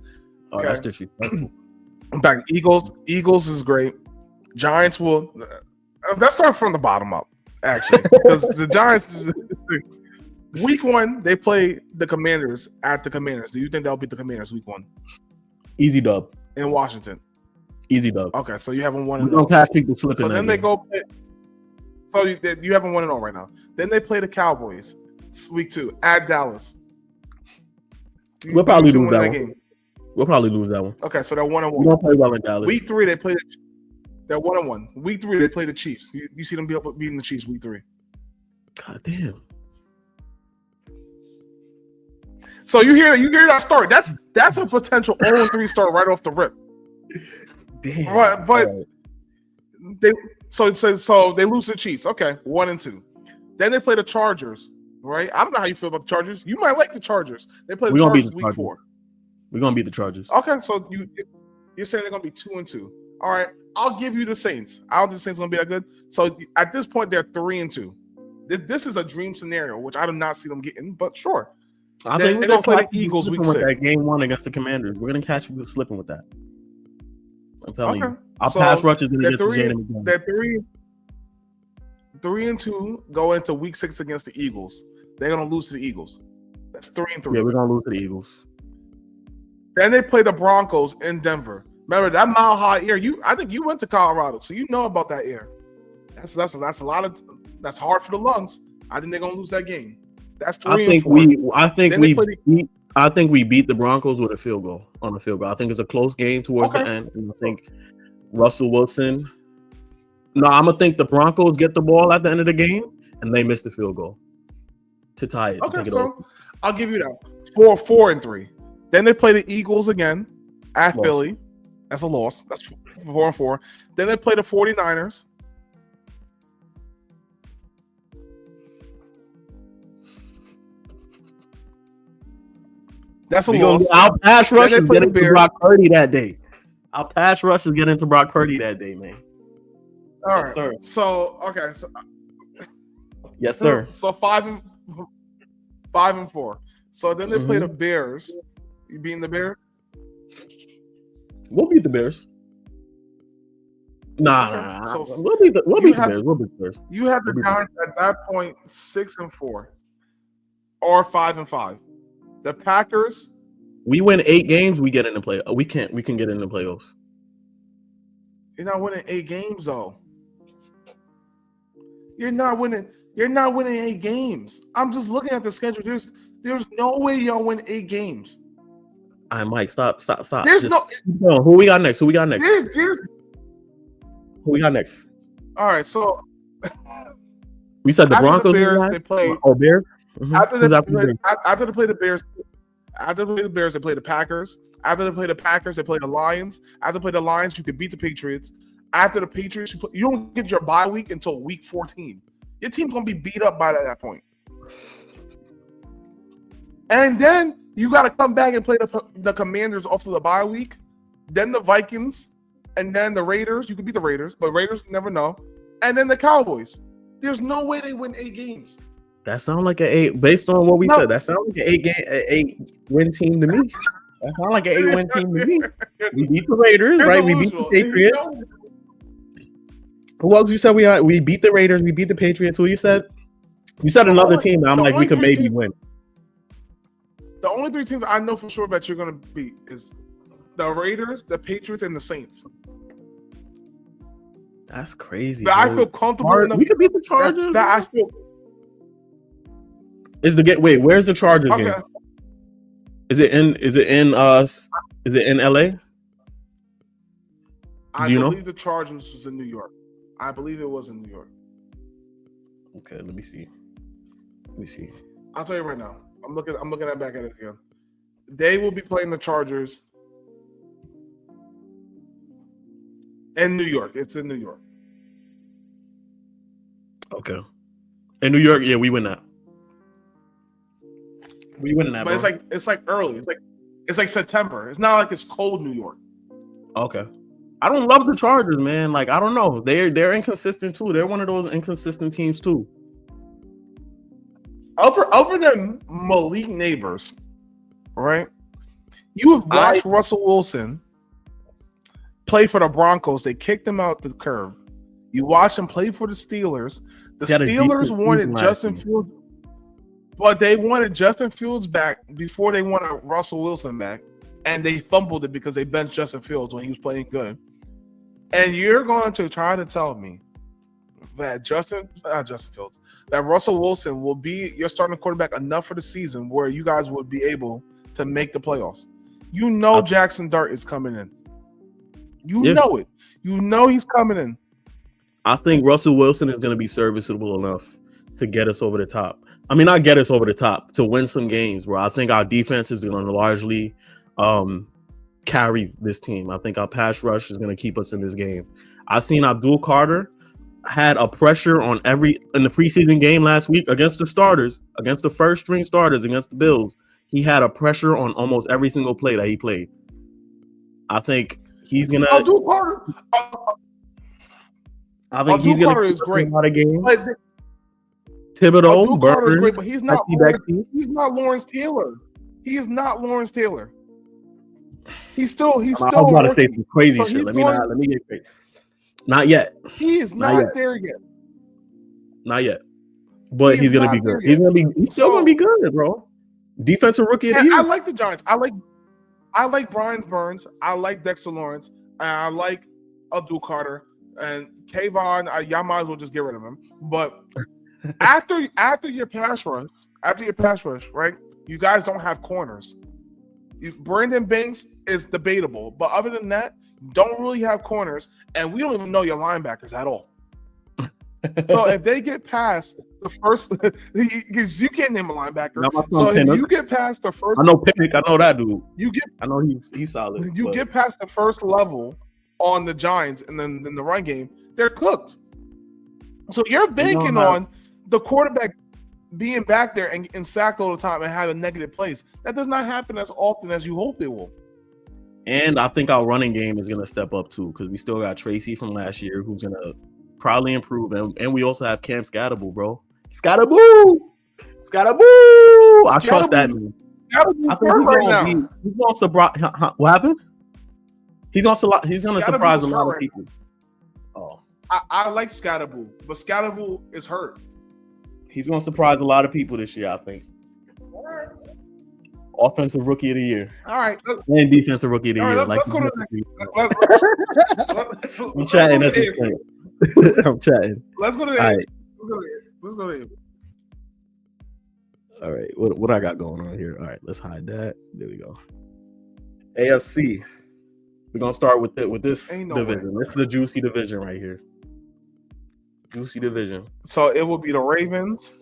Speaker 1: Okay? Oh, that's disrespectful.
Speaker 2: Back Eagles is great. Giants will – let's start from the bottom up, actually, because the Giants – Week 1, they play the Commanders at the Commanders. Do you think they'll beat the Commanders week 1?
Speaker 1: Easy dub.
Speaker 2: In Washington.
Speaker 1: Easy dub.
Speaker 2: Okay, so you haven't won.
Speaker 1: We don't catch people slipping.
Speaker 2: So then they go play. So you haven't won it all right now. Then they play the Cowboys week 2 at Dallas.
Speaker 1: We'll probably lose that one. We'll probably lose that one.
Speaker 2: Okay, so they're 1-1.
Speaker 1: We don't play well in Dallas.
Speaker 2: Week 3, they play. They're 1-1. Week 3, they play the Chiefs. You see them beating the Chiefs week 3.
Speaker 1: God damn.
Speaker 2: So you hear that start? That's a potential 0-3 start right off the rip.
Speaker 1: Damn.
Speaker 2: Right, but they so they lose to the Chiefs. Okay, 1-2. Then they play the Chargers. Right? I don't know how you feel about the Chargers. You might like the Chargers. They play the Chargers week 4.
Speaker 1: We're gonna beat the Chargers.
Speaker 2: Okay, so you're saying they're gonna be 2-2. All right, I'll give you the Saints. I don't think the Saints are gonna be that good. So at this point, they're 3-2. This is a dream scenario, which I do not see them getting, but sure.
Speaker 1: I think we're gonna
Speaker 2: play the Eagles week 6.
Speaker 1: That game 1 against the Commanders. We're gonna catch people slipping with that. I'm telling you. Our
Speaker 2: so
Speaker 1: pass rush is gonna get to Jaden McDaniels.
Speaker 2: They're 3-2 go into week 6 against the Eagles. They're gonna lose to the Eagles. That's 3-3.
Speaker 1: Yeah, we're gonna lose to the Eagles.
Speaker 2: Then they play the Broncos in Denver. Remember that mile high air? I think you went to Colorado, so you know about that air. That's a lot of that's hard for the lungs. I think they're gonna lose that game. That's 3-4.
Speaker 1: I think we beat the Broncos with a field goal. I think it's a close game towards the end. And I think Russell Wilson. No, I'm gonna think the Broncos get the ball at the end of the game and they miss the field goal to tie it.
Speaker 2: Okay, so I'll give you that. 4-3. Then they play the Eagles again at Philly. That's a loss. That's 4-4. Then they play the 49ers. That's a loss.
Speaker 1: Our pass rush is getting to Brock Purdy that day. Our pass rush is getting to Brock Purdy that day, man.
Speaker 2: All right, sir. So okay, so
Speaker 1: yes, sir.
Speaker 2: So 5-4. So then they play the Bears. You beating the Bears?
Speaker 1: We'll beat the Bears. Nah. So we'll beat the Bears.
Speaker 2: You have the Giants at that point 6-4 or 5-5. The Packers.
Speaker 1: We win 8 games. We get in the play. We can get in the playoffs.
Speaker 2: You're not winning 8 games though. You're not winning 8 games. I'm just looking at the schedule. There's no way y'all win 8 games.
Speaker 1: All right, Mike, stop.
Speaker 2: There's
Speaker 1: Who we got next? Who we got next?
Speaker 2: There's
Speaker 1: Who we got next?
Speaker 2: All right, so
Speaker 1: We said the Broncos.
Speaker 2: The Bears, they played.
Speaker 1: Oh, Bears. Mm-hmm.
Speaker 2: After they play the Bears, they play the Packers. After they play the Packers, they play the Lions. After they play the Lions, you can beat the Patriots. After the Patriots, you don't get your bye week until week 14. Your team's gonna be beat up by that point. And then you got to come back and play the Commanders off of the bye week, then the Vikings, and then the Raiders. You could beat the Raiders, but Raiders never know. And then the Cowboys. There's no way they win 8 games.
Speaker 1: That sounds like an 8. Based on what we said, that sounds like an 8-win team to me. That sounds like an 8-win team to me. We beat the Raiders, right? We beat the Patriots. Who else you said we had? We beat the Raiders. We beat the Patriots. Who you said? You said another team. I'm like, we could maybe win.
Speaker 2: The only 3 teams I know for sure that you're going to beat is the Raiders, the Patriots, and the Saints.
Speaker 1: That's crazy.
Speaker 2: I feel comfortable enough.
Speaker 1: We could beat the Chargers.
Speaker 2: That I feel.
Speaker 1: Wait, where's the Chargers game? Is it in LA?
Speaker 2: I believe the Chargers was in New York. I believe it was in New York.
Speaker 1: Okay, let me see.
Speaker 2: I'll tell you right now. I'm looking back at it again. They will be playing the Chargers in New York. It's in New York.
Speaker 1: Okay. In New York, yeah, we win that. We win that.
Speaker 2: But
Speaker 1: bro.
Speaker 2: it's like early. It's like September. It's not like it's cold New York.
Speaker 1: Okay. I don't love the Chargers, man. Like, I don't know. They're inconsistent too. They're one of those inconsistent teams too.
Speaker 2: Other than Malik Neighbors, right? You have watched Russell Wilson play for the Broncos. They kicked him out the curb. You watch him play for the Steelers. The Steelers wanted Justin Fields, but they wanted Justin Fields back before they wanted Russell Wilson back, and they fumbled it because they benched Justin Fields when he was playing good. And you're going to try to tell me that that Russell Wilson will be your starting quarterback enough for the season where you guys would be able to make the playoffs. You know Jackson Dart is coming in. You know it. You know he's coming in.
Speaker 1: I think Russell Wilson is going to be serviceable enough to get us over the top. I mean, not get us over the top, to win some games, bro. I think our defense is going to largely carry this team. I think our pass rush is going to keep us in this game. I've seen Abdul Carter had a pressure in the preseason game last week against the starters, against the first string starters, against the Bills. He had a pressure on almost every single play that he played. I think he's gonna.
Speaker 2: Abdul Carter.
Speaker 1: I think he's gonna
Speaker 2: is great.
Speaker 1: A lot of games. Thibodeau,
Speaker 2: Carter is great, but he's not Lawrence Taylor. He is not Lawrence Taylor. He's still.
Speaker 1: I was about to say some crazy shit. Let me get crazy. Not yet.
Speaker 2: He is not there yet.
Speaker 1: Not yet. But he's gonna be good. He's still gonna be good, bro. Defensive rookie of the year.
Speaker 2: I like the Giants. I like Brian Burns. I like Dexter Lawrence. And I like Abdul Carter and Kayvon. Y'all might as well just get rid of him. But after your pass rush, right? You guys don't have corners. Brandon Banks is debatable, but other than that, don't really have corners, and we don't even know your linebackers at all. So if they get past the first, because you can't name a linebacker. So if you get past the first,
Speaker 1: I know Pinnock. I know that dude.
Speaker 2: I
Speaker 1: know he's solid.
Speaker 2: You get past the first level on the Giants, and then in the run game, they're cooked. So you're banking on the quarterback being back there and sacked all the time and having negative plays. That does not happen as often as you hope it will.
Speaker 1: And I think our running game is going to step up too, because we still got Tracy from last year who's going to probably improve. And we also have Cam Scatterboo, bro. Scatterboo! I trust that man. I think he's going to surprise. What happened? He's going to surprise a lot of people. Oh,
Speaker 2: I like Scatterboo, but Scatterboo is hurt.
Speaker 1: He's going to surprise a lot of people this year, I think. Offensive rookie of the year.
Speaker 2: All right.
Speaker 1: And defensive rookie of the year.
Speaker 2: Let's go to the next.
Speaker 1: I'm chatting at this point. I'm chatting.
Speaker 2: Let's go to the
Speaker 1: All
Speaker 2: AFC.
Speaker 1: right.
Speaker 2: Let's go to the AFC.
Speaker 1: All right. What I got going on here? All right. Let's hide that. There we go. AFC. We're gonna start with this division. This is the juicy division right here. Juicy division.
Speaker 2: So it will be the Ravens.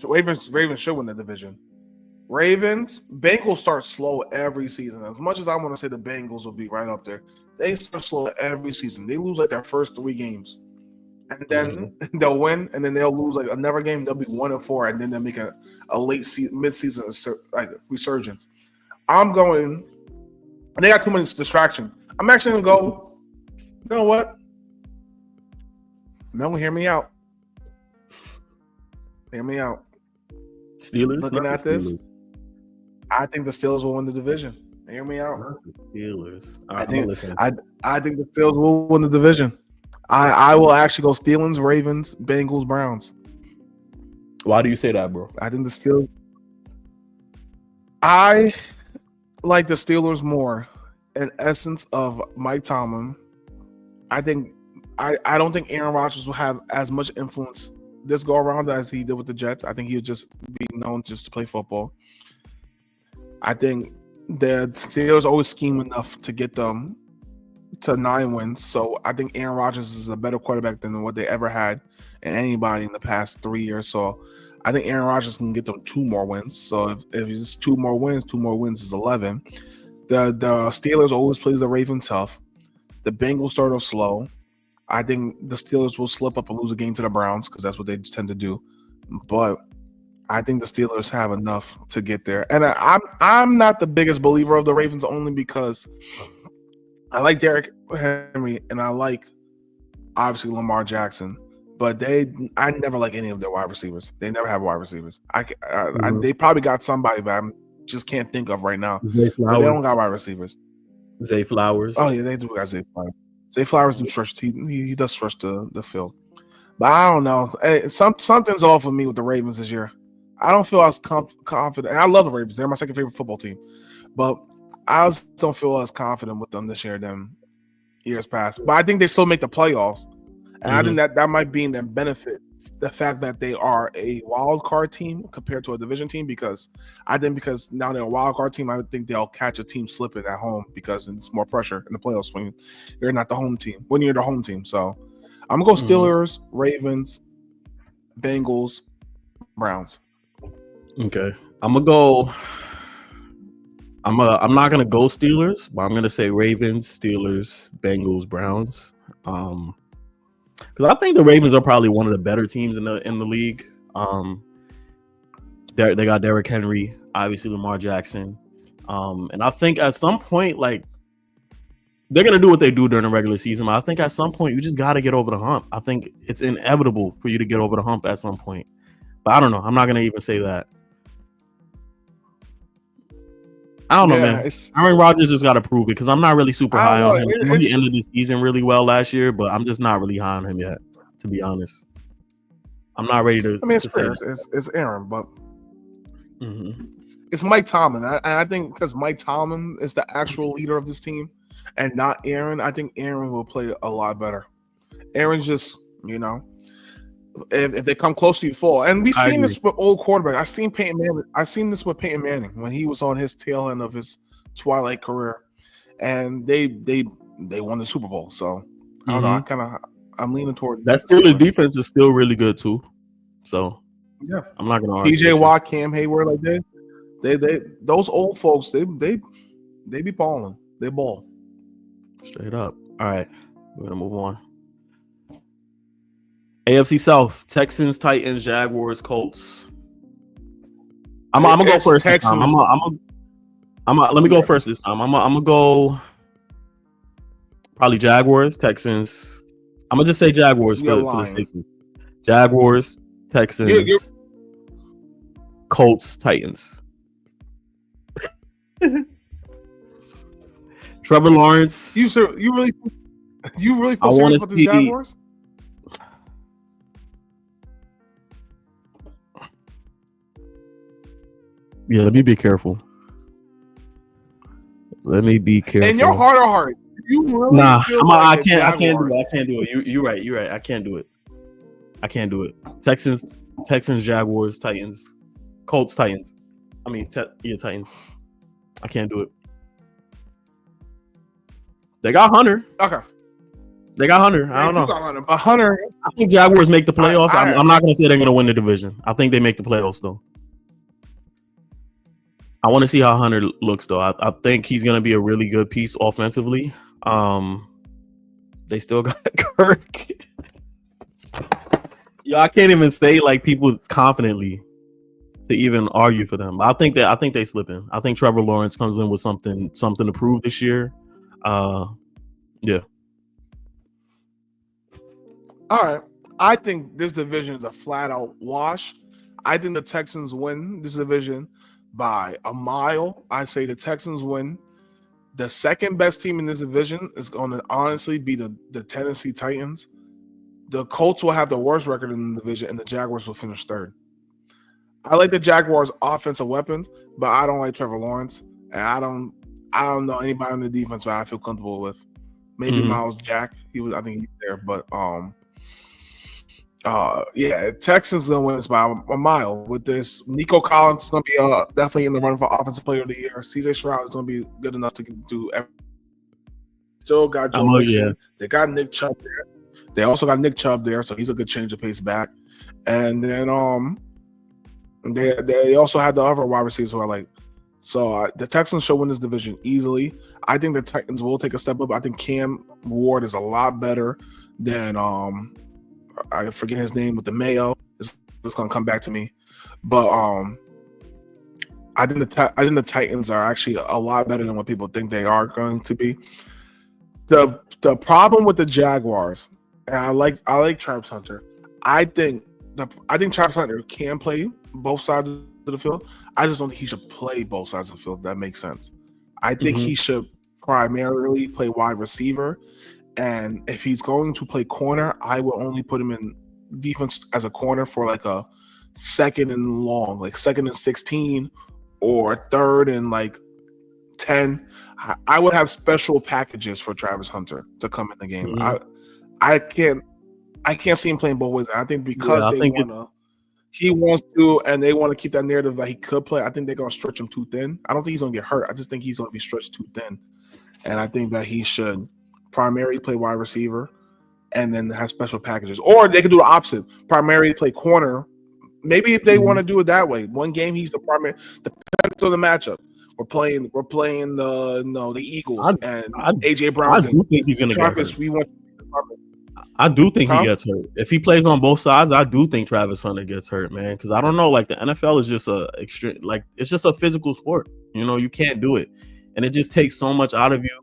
Speaker 2: Ravens should win the division. Ravens, Bengals start slow every season. As much as I want to say the Bengals will be right up there, they start slow every season. They lose like their first 3 games, and then they'll win, and then they'll lose like another game. They'll be 1-4, and then they'll make a mid-season like resurgence. I'm going. And they got too many distractions. I'm actually gonna go. You know what? No, hear me out. Hear me out.
Speaker 1: Steelers.
Speaker 2: Looking at this, I think the Steelers will win the division. Hear me out.
Speaker 1: Steelers.
Speaker 2: I think the Steelers will win the division. I will actually go Steelers, Ravens, Bengals, Browns.
Speaker 1: Why do you say that, bro?
Speaker 2: I think the Steelers. I like the Steelers more in essence of Mike Tomlin. I don't think Aaron Rodgers will have as much influence this go around as he did with the Jets. I think he'll just be known just to play football. I think the Steelers always scheme enough to get them to 9 wins. So I think Aaron Rodgers is a better quarterback than what they ever had in anybody in the past 3 years. So I think Aaron Rodgers can get them 2 more wins. So if it's 2 more wins is 11. The Steelers always plays the Ravens tough. The Bengals start off slow. I think the Steelers will slip up and lose a game to the Browns because that's what they tend to do. But I think the Steelers have enough to get there. And I'm not the biggest believer of the Ravens only because I like Derrick Henry and I like obviously Lamar Jackson. But I never like any of their wide receivers. They never have wide receivers. They probably got somebody, but I just can't think of right now. But they don't got wide receivers.
Speaker 1: Zay Flowers.
Speaker 2: Oh yeah, they do got Zay Flowers. Zay Flowers do stretch. He does stretch the field. But I don't know. Something's off with me with the Ravens this year. I don't feel as confident. And I love the Ravens. They're my second favorite football team. But I just don't feel as confident with them this year than years past. But I think they still make the playoffs. And I think that might be in their benefit, the fact that they are a wild card team compared to a division team, because now they're a wild card team, I think they'll catch a team slipping at home because it's more pressure in the playoffs when you're not the home team, when you're the home team. So I'm going to go Steelers, Ravens, Bengals, Browns.
Speaker 1: Okay. I'm not going to go Steelers, but I'm going to say Ravens, Steelers, Bengals, Browns. Because I think the Ravens are probably one of the better teams in the league. They got Derrick Henry, obviously Lamar Jackson, and I think at some point, like, they're gonna do what they do during the regular season. But I think at some point you just got to get over the hump. I think it's inevitable for you to get over the hump at some point. But I don't know. I'm not gonna even say that. I don't know, man. Aaron Rodgers just got to prove it because I'm not really super high on him. He ended the season really well last year, but I'm just not really high on him yet, to be honest. I'm not ready to.
Speaker 2: I mean, it's Aaron, but it's Mike Tomlin. I think because Mike Tomlin is the actual leader of this team and not Aaron, I think Aaron will play a lot better. Aaron's just, if they come close to you, fall. And we've seen this with old quarterbacks. I've seen this with Peyton Manning when he was on his tail end of his twilight career, and they won the Super Bowl. So I don't know. I'm leaning toward
Speaker 1: that. Steelers defense is still really good too. So
Speaker 2: yeah, I'm
Speaker 1: not gonna argue.
Speaker 2: PJ Watt, Cam Hayward, like they those old folks, they be balling. They ball
Speaker 1: straight up. All right, we're gonna move on. AFC South: Texans, Titans, Jaguars, Colts. I'm gonna go first. This time. Let me go first this time. I'm gonna go probably Jaguars, Texans. I'm gonna just say Jaguars for the safety. Jaguars, Texans, Colts, Titans. Trevor Lawrence.
Speaker 2: You really feel serious about the Jaguars?
Speaker 1: Yeah, let me be careful. Let me be careful.
Speaker 2: In your heart of hearts, you really feel
Speaker 1: I
Speaker 2: like
Speaker 1: can't. I can't do
Speaker 2: Jaguars?
Speaker 1: it. I can't do it. You're right. You're right. I can't do it. I can't do it. Texans, Jaguars, Titans, Colts, Titans. I mean, Titans. I can't do it. They got Hunter.
Speaker 2: Okay.
Speaker 1: They got Hunter. I don't know.
Speaker 2: Got Hunter, but Hunter.
Speaker 1: I think Jaguars make the playoffs. I'm not going to say they're going to win the division. I think they make the playoffs, though. I want to see how Hunter looks, though. I think he's going to be a really good piece offensively. They still got Kirk. Yo, I can't even say like people confidently to even argue for them. I think they slip in. I think Trevor Lawrence comes in with something to prove this year. Yeah.
Speaker 2: All right. I think this division is a flat out wash. I think the Texans win this division by a mile. I say the Texans win. The second best team in this division is going to honestly be the Tennessee Titans. The Colts will have the worst record in the division, and the Jaguars will finish third. I like the Jaguars' offensive weapons, but I don't like Trevor Lawrence, and I don't know anybody on the defense that I feel comfortable with. Maybe Miles Jack. I think he's there, but yeah, Texans gonna win this by a mile with this. Nico Collins is gonna be definitely in the run for Offensive Player of the Year. CJ Stroud is gonna be good enough to do everything. Still got Joe Mixon. Yeah. They got Nick Chubb there. They also got Nick Chubb there, so he's a good change of pace back. And then they also had the other wide receivers who are like. So the Texans should win this division easily. I think the Titans will take a step up. I think Cam Ward is a lot better than I forget his name with the Mayo. It's gonna come back to me, but I think the Titans are actually a lot better than what people think they are going to be. The problem with the Jaguars, and I like Travis Hunter. I think Travis Hunter can play both sides of the field. I just don't think he should play both sides of the field. If that makes sense. I think he should primarily play wide receiver. And if he's going to play corner, I will only put him in defense as a corner for like a second and long, like second and 16 or third and like 10. I would have special packages for Travis Hunter to come in the game. I can't see him playing both ways. I think because he wants to, and they want to keep that narrative that he could play. I think they're going to stretch him too thin. I don't think he's going to get hurt. I just think he's going to be stretched too thin. And I think that he should primarily play wide receiver and then have special packages. Or they could do the opposite. Primarily play corner. Maybe if they want to do it that way. One game he's the primary. Depends on the matchup. We're playing the Eagles and AJ Brown.
Speaker 1: I do think he's going to get hurt. I do think he gets hurt. If he plays on both sides, I do think Travis Hunter gets hurt, man. Because I don't know, like the NFL is just it's just a physical sport. You know, you can't do it, and it just takes so much out of you.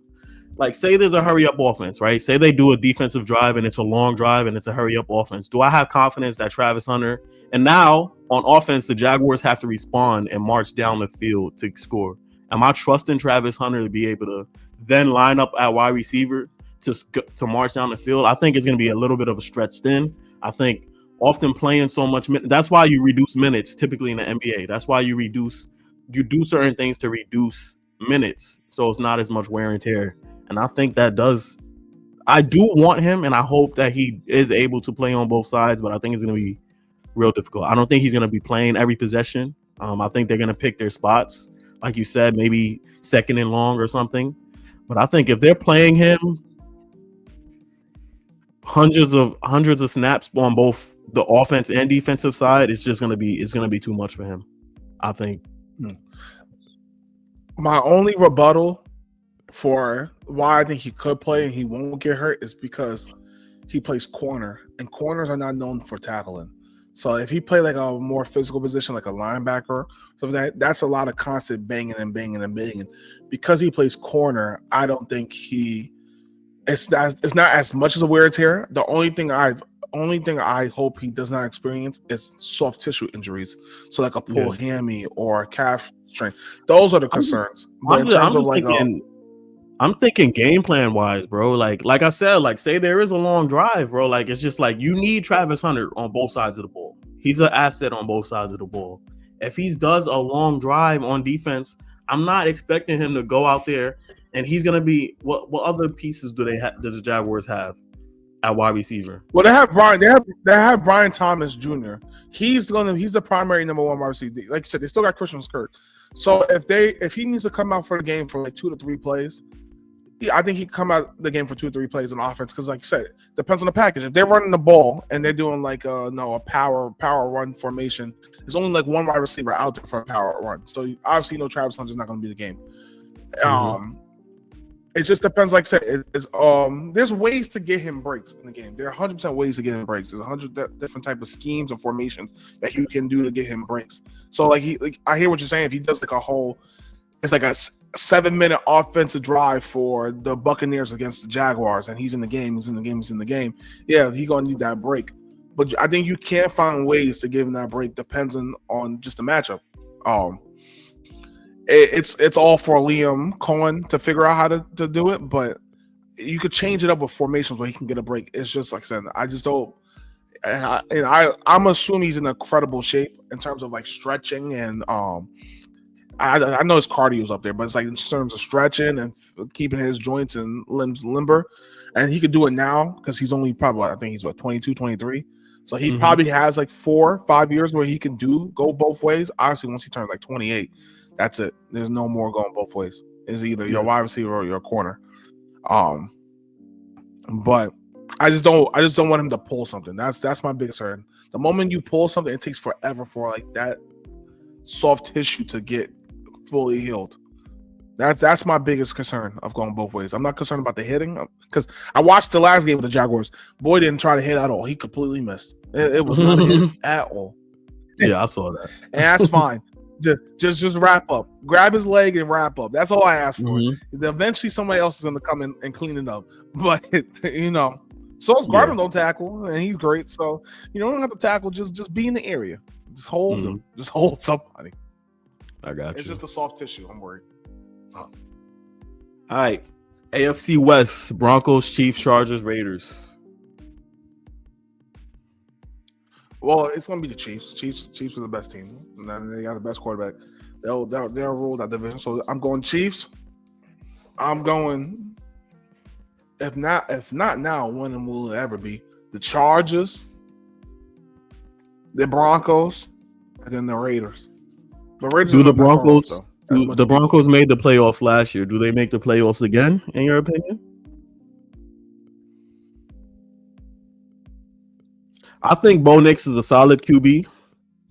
Speaker 1: Like, say there's a hurry up offense, right? Say they do a defensive drive and it's a long drive and it's a hurry up offense. Do I have confidence that Travis Hunter, and now on offense, the Jaguars have to respond and march down the field to score? Am I trusting Travis Hunter to be able to then line up at wide receiver to march down the field? I think it's going to be a little bit of a stretch thin. I think often playing so much minutes, that's why you reduce minutes typically in the NBA. That's why you do certain things to reduce minutes so it's not as much wear and tear. And I think that I do want him, and I hope that he is able to play on both sides, but I think it's going to be real difficult. I don't think he's going to be playing every possession. I think they're going to pick their spots. Like you said, maybe second and long or something. But I think if they're playing him hundreds of snaps on both the offense and defensive side, it's going to be too much for him, I think.
Speaker 2: My only rebuttal for why I think he could play and he won't get hurt is because he plays corner, and corners are not known for tackling. So if he played like a more physical position, like a linebacker, so that's a lot of constant banging and banging and banging. Because he plays corner, I don't think it's not as much as a wear and tear. The only thing I hope he does not experience is soft tissue injuries. So like a pull hammy or a calf strain. Those are the concerns.
Speaker 1: I'm thinking game plan wise, bro. Like I said, like say there is a long drive, bro. Like it's just like you need Travis Hunter on both sides of the ball. He's an asset on both sides of the ball. if he does a long drive on defense, I'm not expecting him to go out there and he's gonna be what other pieces does the Jaguars have at wide receiver?
Speaker 2: Well, they have Brian. They have Brian Thomas Jr. He's the primary number one wide receiver. Like you said, they still got Christian Kirk. So if he needs to come out for the game for like 2 to 3 plays, I think he can come out the game for 2 or 3 plays on offense because, like you said, it depends on the package. If they're running the ball and they're doing like a power run formation, there's only like one wide receiver out there for a power run. So obviously, Travis Hunter's not going to be the game. It just depends. Like I said, there's ways to get him breaks in the game. There are 100% ways to get him breaks. There's 100 different type of schemes and formations that you can do to get him breaks. So I hear what you're saying. If he does like a whole, it's like a 7-minute offensive drive for the Buccaneers against the Jaguars, and he's in the game. Yeah, he's gonna need that break. But I think you can find ways to give him that break, depending on just the matchup. It's all for Liam Cohen to figure out how to do it, but you could change it up with formations where he can get a break. It's just like I said, I just don't. I'm assuming he's in incredible shape in terms of like stretching and I know his cardio's up there, but it's like in terms of stretching and keeping his joints and limbs limber, and he could do it now because he's only probably I think he's 22, 23. So he probably has like 4 or 5 years where he can go both ways. Obviously, once he turns like 28. That's it. There's no more going both ways. It's either your wide receiver or your corner. But I just don't want him to pull something. That's my biggest concern. The moment you pull something, it takes forever for like that soft tissue to get fully healed. That's my biggest concern of going both ways. I'm not concerned about the hitting because I watched the last game with the Jaguars. Boy didn't try to hit at all. He completely missed. It was not a hit at all.
Speaker 1: Yeah, I saw that.
Speaker 2: And that's fine. Just wrap up. Grab his leg and wrap up. That's all I ask for. Eventually, somebody else is going to come in and clean it up. But Sauce Gardner don't tackle, and he's great. So you don't have to tackle. Just be in the area. Just hold them. Just hold somebody.
Speaker 1: I got you.
Speaker 2: It's just a soft tissue. I'm worried.
Speaker 1: All right, AFC West: Broncos, Chiefs, Chargers, Raiders.
Speaker 2: Well, it's going to be the Chiefs. Chiefs are the best team. And they got the best quarterback. They'll rule that division. So I'm going Chiefs. I'm going. If not now, when will it ever be? The Chargers, the Broncos, and then the Raiders. The Raiders.
Speaker 1: Do the Broncos? The Broncos made the playoffs last year. Do they make the playoffs again? In your opinion? I think Bo Nix is a solid QB,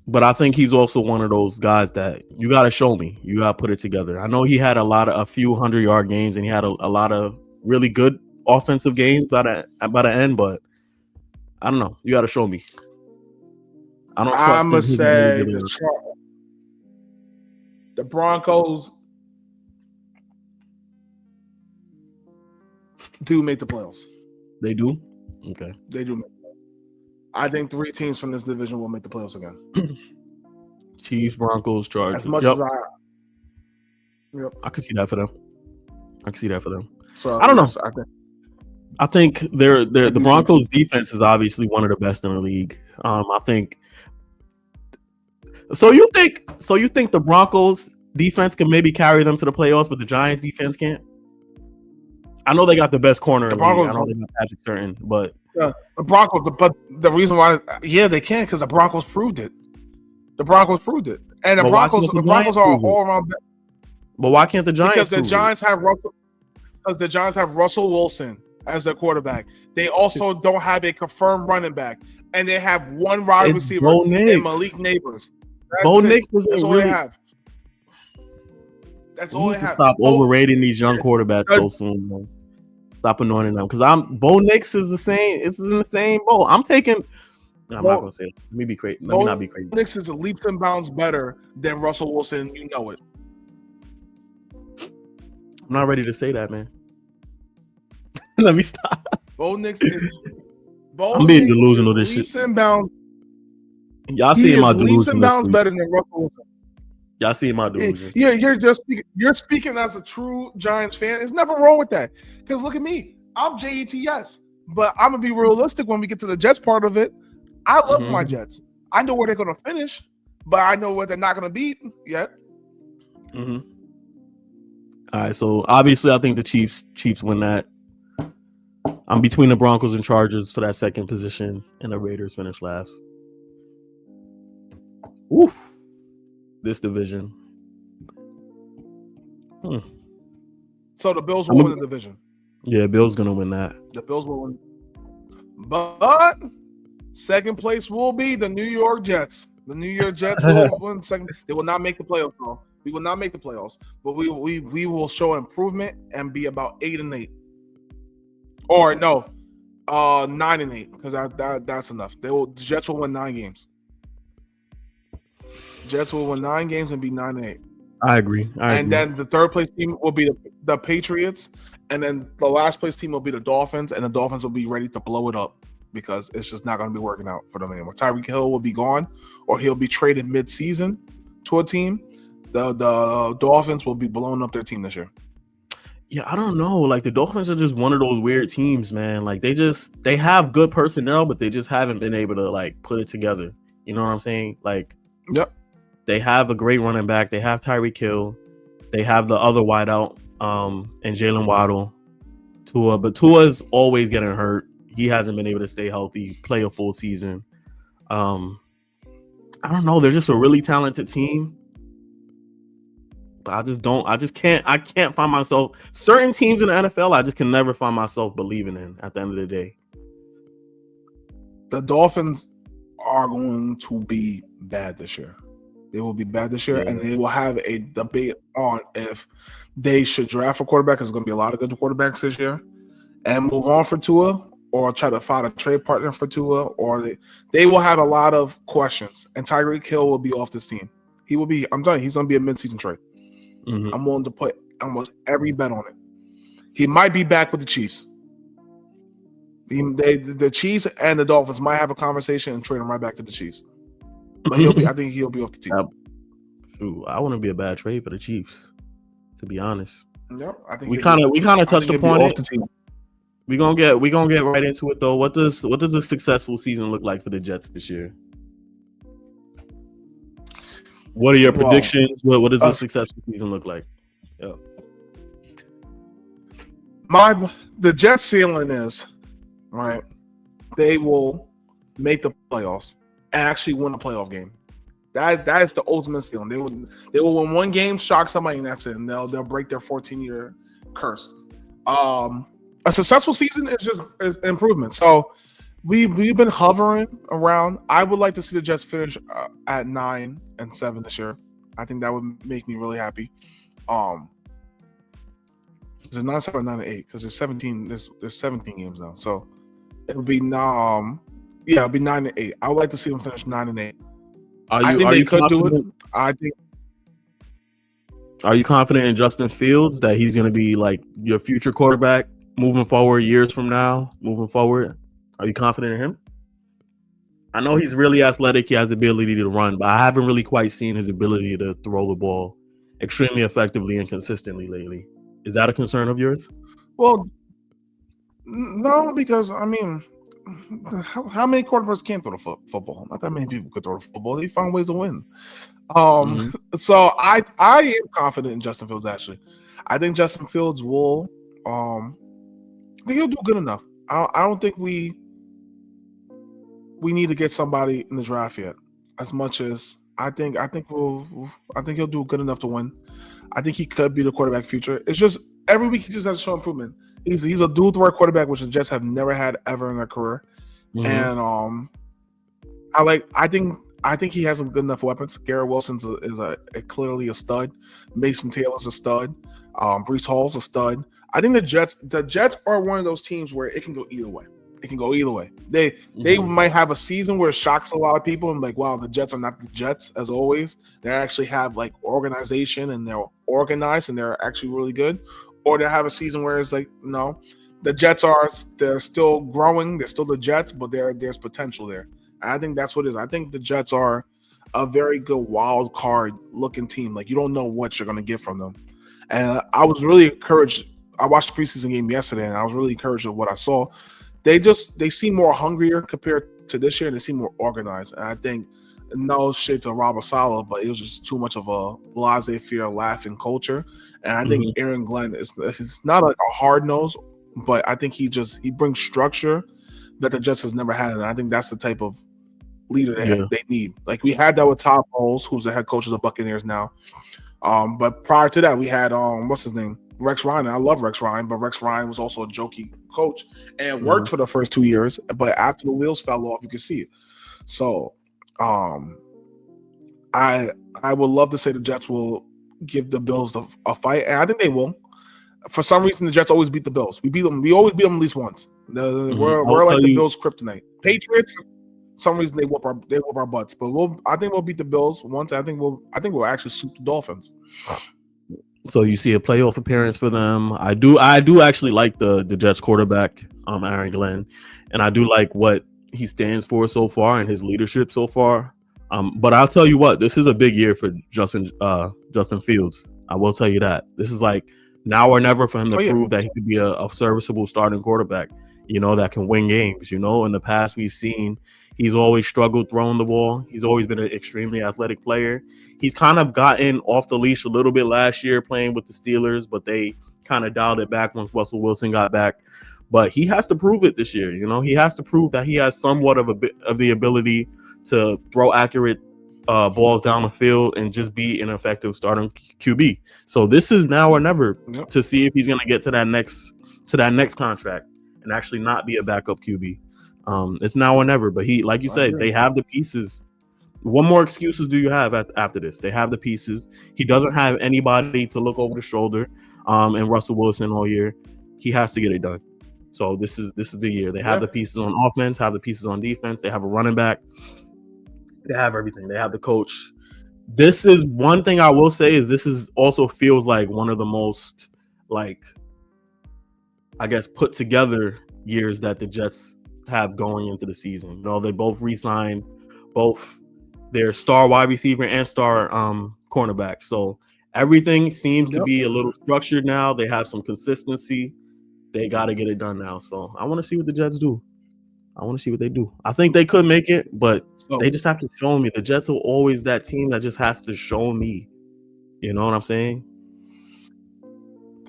Speaker 1: but I think he's also one of those guys that you got to show me. You got to put it together. I know he had a few 100-yard games, and he had a lot of really good offensive games by the end, but I don't know. You got to show me. I don't trust him.
Speaker 2: I'm going to say the Broncos do make the playoffs.
Speaker 1: They do? Okay.
Speaker 2: They do make I think 3 teams from this division will make the playoffs again.
Speaker 1: Chiefs, Broncos, Chargers.
Speaker 2: As much as
Speaker 1: I can see that for them.
Speaker 2: So
Speaker 1: I don't know. I think the Broncos defense is obviously one of the best in the league. I think. So you think the Broncos defense can maybe carry them to the playoffs, but the Giants defense can't? I know they got the best corner in the league. I know they got Patrick Surtain, but
Speaker 2: the Broncos. But the reason why, they can because the Broncos proved it. And the Broncos are all around.
Speaker 1: But why can't the Giants?
Speaker 2: Because the Giants have Russell. Because the Giants have Russell Wilson as their quarterback. They also don't have a confirmed running back, and they have one wide receiver in Malik Neighbors.
Speaker 1: Bo Nix
Speaker 2: That's all they have. That's all they have.
Speaker 1: Stop overrating these young quarterbacks so soon, man. Stop anointing them because Bo Nix is the same. It's in the same boat. I'm taking. I'm not gonna say it. Let me be crazy. Let me not be crazy.
Speaker 2: Bo Nix is leaps and bounds better than Russell Wilson. You know it.
Speaker 1: I'm not ready to say that, man. Let me stop.
Speaker 2: Bo Nix.
Speaker 1: I'm being delusional. This shit.
Speaker 2: Leaps and bounds.
Speaker 1: Y'all see my delusion.
Speaker 2: Leaps and bounds better than Russell Wilson.
Speaker 1: Y'all see my delusion.
Speaker 2: You're speaking as a true Giants fan. There's nothing wrong with that. Because look at me. I'm JETS. But I'm gonna be realistic when we get to the Jets part of it. I love my Jets. I know where they're gonna finish. but I know what they're not going to beat yet.
Speaker 1: Mm-hmm. All right, so obviously, I think the Chiefs win that. I'm between the Broncos and Chargers for that second position, and the Raiders finish last. Oof, this division.
Speaker 2: So the Bills will win the division.
Speaker 1: Yeah, Bills gonna win that.
Speaker 2: The Bills will win, but second place will be the New York Jets. The New York Jets will win second. They will not make the playoffs, though. We will not make the playoffs, but we will show improvement and be about 8-8, or no, 9-8, because that's enough. The Jets will win 9 games. Jets will win 9 games and be 9-8.
Speaker 1: I agree.
Speaker 2: Then the third place team will be the Patriots, and then the last place team will be the Dolphins, and the Dolphins will be ready to blow it up because it's just not going to be working out for them anymore. Tyreek Hill will be gone, or he'll be traded mid-season to a team. The Dolphins will be blowing up their team this year.
Speaker 1: Yeah, I don't know. Like, the Dolphins are just one of those weird teams, man. Like, they have good personnel, but they just haven't been able to, like, put it together. You know what I'm saying? Like,
Speaker 2: yep.
Speaker 1: They have a great running back. They have Tyreek Hill. They have the other wideout, and Jalen Waddle. Tua, but Tua's always getting hurt. He hasn't been able to stay healthy, play a full season. I don't know. They're just a really talented team. But I can't find myself. Certain teams in the NFL, I just can never find myself believing in at the end of the day.
Speaker 2: The Dolphins are going to be bad this year. They will be bad this year, and they will have a debate on if they should draft a quarterback. There's going to be a lot of good quarterbacks this year, and move on for Tua, or try to find a trade partner for Tua, or they will have a lot of questions. And Tyreek Hill will be off this team. He will be. I'm telling you, he's going to be a midseason trade. Mm-hmm. I'm willing to put almost every bet on it. He might be back with the Chiefs. The Chiefs and the Dolphins might have a conversation and trade him right back to the Chiefs. But I think he'll be off the team.
Speaker 1: I wouldn't be a bad trade for the Chiefs, to be honest.
Speaker 2: Yep, I think
Speaker 1: we kind of touched upon it. We're gonna get right into it though. What does a successful season look like for the Jets this year? What are your predictions? What does a successful season look like? Yeah.
Speaker 2: The Jets ceiling is right. They will make the playoffs and actually win a playoff game. That is the ultimate ceiling. They will win one game, shock somebody, and that's it. And they'll break their 14-year curse. A successful season is improvement. So we've been hovering around. I would like to see the Jets finish at 9-7 this year. I think that would make me really happy. Is it 9-7 or 9-8? Because there's 17. There's 17 games now. So it would be it'll be 9-8. I would like to see them finish 9-8. I think they could do it.
Speaker 1: Are you confident in Justin Fields that he's going to be like your future quarterback moving forward, years from now, moving forward? Are you confident in him? I know he's really athletic. He has the ability to run, but I haven't really quite seen his ability to throw the ball extremely effectively and consistently lately. Is that a concern of yours?
Speaker 2: Well, no, because I mean, how many quarterbacks can throw the football? Not that many people could throw the football. They find ways to win. So I am confident in Justin Fields. Actually, I think Justin Fields will. I think he'll do good enough. I don't think we need to get somebody in the draft yet. As much as I think he'll do good enough to win. I think he could be the quarterback future. It's just every week he just has to show improvement. He's a dual threat quarterback, which the Jets have never had ever in their career. And I think he has some good enough weapons. Garrett Wilson's is clearly a stud. Mason Taylor's a stud. Breece Hall's a stud. I think the Jets are one of those teams where it can go either way. It can go either way. They might have a season where it shocks a lot of people and like, wow, the Jets are not the Jets as always. They actually have like organization and they're organized and they're actually really good. Or they have a season where it's like, no, the Jets they're still growing. They're still the Jets, but there's potential there. And I think that's what it is. I think the Jets are a very good wild card looking team. Like you don't know what you're going to get from them. And I was really encouraged. I watched the preseason game yesterday and I was really encouraged with what I saw. They seem more hungrier compared to this year and they seem more organized. And I think no shit to Robert Saleh, but it was just too much of a laissez-faire laughing culture. And I think Aaron Glenn is not like a hard nose, but I think he brings structure that the Jets has never had, and I think that's the type of leader they need. Like we had that with Todd Bowles, who's the head coach of the Buccaneers now. But prior to that, we had what's his name, Rex Ryan. And I love Rex Ryan, but Rex Ryan was also a jokey coach and worked for the first 2 years. But after the wheels fell off, you can see it. So, I would love to say the Jets will give the Bills a fight, and I think they will. For some reason, the Jets always beat the Bills. We beat them. We always beat them at least once. We're like the Bills' kryptonite. Patriots, for some reason they whoop our butts, but I think we'll beat the Bills once. I think we'll actually sweep the Dolphins.
Speaker 1: So you see a playoff appearance for them. I do actually like the Jets quarterback, Aaron Glenn, and I do like what he stands for so far and his leadership so far. But I'll tell you what, this is a big year for Justin Fields. I will tell you that. This is like now or never for him to prove that he could be a serviceable starting quarterback, that can win games. In the past we've seen he's always struggled throwing the ball. He's always been an extremely athletic player. He's kind of gotten off the leash a little bit last year playing with the Steelers, but they kind of dialed it back once Russell Wilson got back. But he has to prove it this year. He has to prove that he has somewhat of the ability to throw accurate balls down the field and just be an effective starting QB. So this is now or never to see if he's going to get to that next contract and actually not be a backup QB. It's now or never. But like you said, they have the pieces. What more excuses do you have after this? They have the pieces. He doesn't have anybody to look over the shoulder. And Russell Wilson all year, he has to get it done. So this is the year. They have the pieces on offense, have the pieces on defense. They have a running back. They have everything. They have the coach. This is one thing I will say is this is also feels like one of the most put together years that the Jets have going into the season. They both re-signed both their star wide receiver and star cornerback. So everything seems to be a little structured now. They have some consistency. They got to get it done now. So I want to see what the Jets do. I want to see what they do. I think they could make it, but they just have to show me. The Jets are always that team that just has to show me. You know what I'm saying?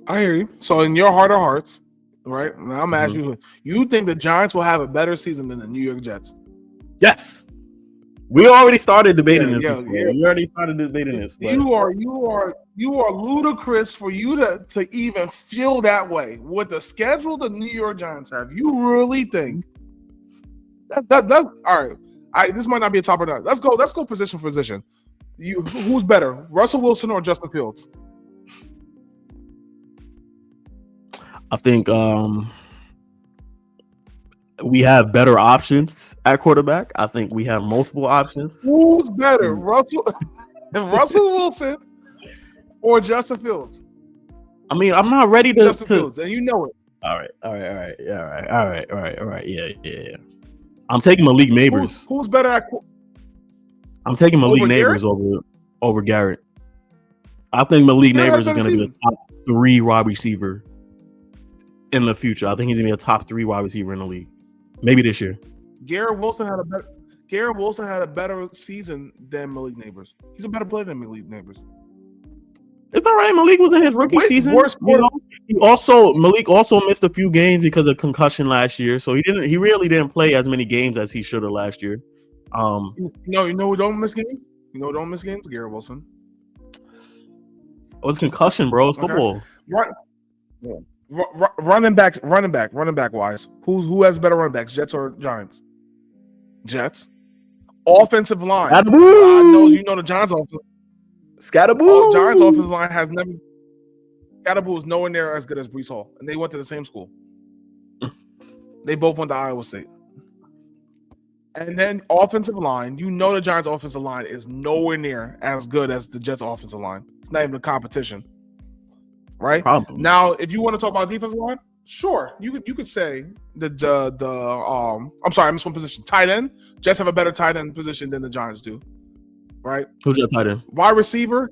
Speaker 2: I hear you. So in your heart of hearts, right? Now I'm asking you think the Giants will have a better season than the New York Jets?
Speaker 1: Yes. We already started debating this. We already started debating this. But.
Speaker 2: You are ludicrous for you to even feel that way with the schedule the New York Giants have. You really think that all right? This might not be a top or not. Let's go position for position. Who's better, Russell Wilson or Justin Fields?
Speaker 1: I think we have better options at quarterback. I think we have multiple options.
Speaker 2: Who's better, Russell Wilson or Justin Fields?
Speaker 1: I mean, I'm not ready to
Speaker 2: Justin Fields, and you know it.
Speaker 1: All right. Yeah. I'm taking Malik Neighbors.
Speaker 2: Who's better at?
Speaker 1: I'm taking Malik Neighbors over Garrett. I think Malik Neighbors is going to be the top 3 wide receiver in the future. I think he's going to be a top 3 wide receiver in the league. Maybe this year.
Speaker 2: Garrett Wilson had a better season than Malik Neighbors. He's a better player than Malik Neighbors.
Speaker 1: It's all right. Malik was in his rookie season. Malik also missed a few games because of concussion last year, so he really didn't play as many games as he should have last year.
Speaker 2: You know who don't miss games? Garrett Wilson.
Speaker 1: Oh, it's concussion, bro. It's football.
Speaker 2: Running back wise, who has better running backs, Jets or Giants? Jets. Offensive line. I know the Giants offensive.
Speaker 1: Scatterboo.
Speaker 2: Giants offensive line has never. Scatterboo is nowhere near as good as Breece Hall, and they went to the same school. They both went to Iowa State. And then offensive line, the Giants offensive line is nowhere near as good as the Jets offensive line. It's not even a competition. Right?
Speaker 1: Probably.
Speaker 2: Now, if you want to talk about defensive line, sure. You could say I'm sorry, I missed one position. Tight end. Jets have a better tight end position than the Giants do. Right?
Speaker 1: Who's your tight end?
Speaker 2: Wide receiver,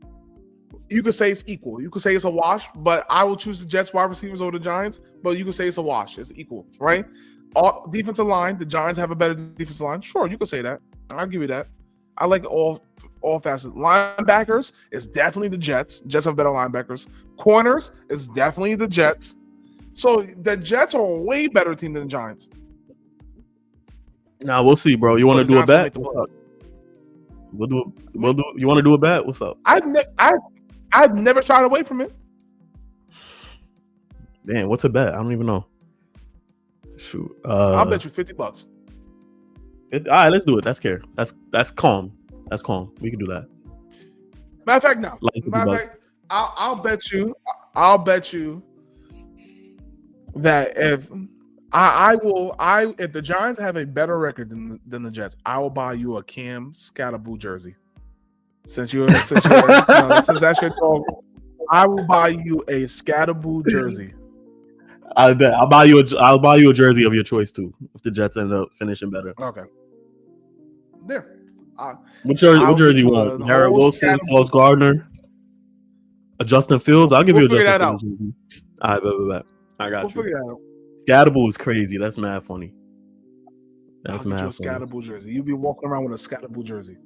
Speaker 2: you could say it's equal. You could say it's a wash, but I will choose the Jets wide receivers over the Giants, but you could say it's a wash. It's equal, right? Defensive line, the Giants have a better defensive line. Sure, you could say that. I'll give you that. I like all facets. Linebackers is definitely the Jets. Jets have better linebackers. Corners is definitely the Jets. So the Jets are a way better team than the Giants.
Speaker 1: Now we'll see, bro. You want to do a bet?
Speaker 2: What's up?
Speaker 1: We'll do. You want to do a bet? What's up?
Speaker 2: I've never shied away from it.
Speaker 1: Man, what's a bet? I don't even know. Shoot.
Speaker 2: I'll bet you $50.
Speaker 1: All right, let's do it. That's care. That's calm. That's calm. We can do that.
Speaker 2: Matter of fact, no.
Speaker 1: Like
Speaker 2: Matter of fact, I'll bet you. I'll bet you that if if the Giants have a better record than the Jets, I will buy you a Cam Scatterboo jersey. Since that's your dog, I will buy you a Scatterboo jersey.
Speaker 1: I bet I'll buy you a jersey of your choice too if the Jets end up finishing better.
Speaker 2: Okay. There.
Speaker 1: What jersey you want? Garrett Wilson, Sauce Gardner, Justin Fields. I'll give you a Justin Fields jersey. All right, bet. I got you.
Speaker 2: Figure that out.
Speaker 1: Scatterboo is crazy. That's mad funny.
Speaker 2: That's mad funny. Scatterboo jersey. You be walking around with a Scatterboo jersey.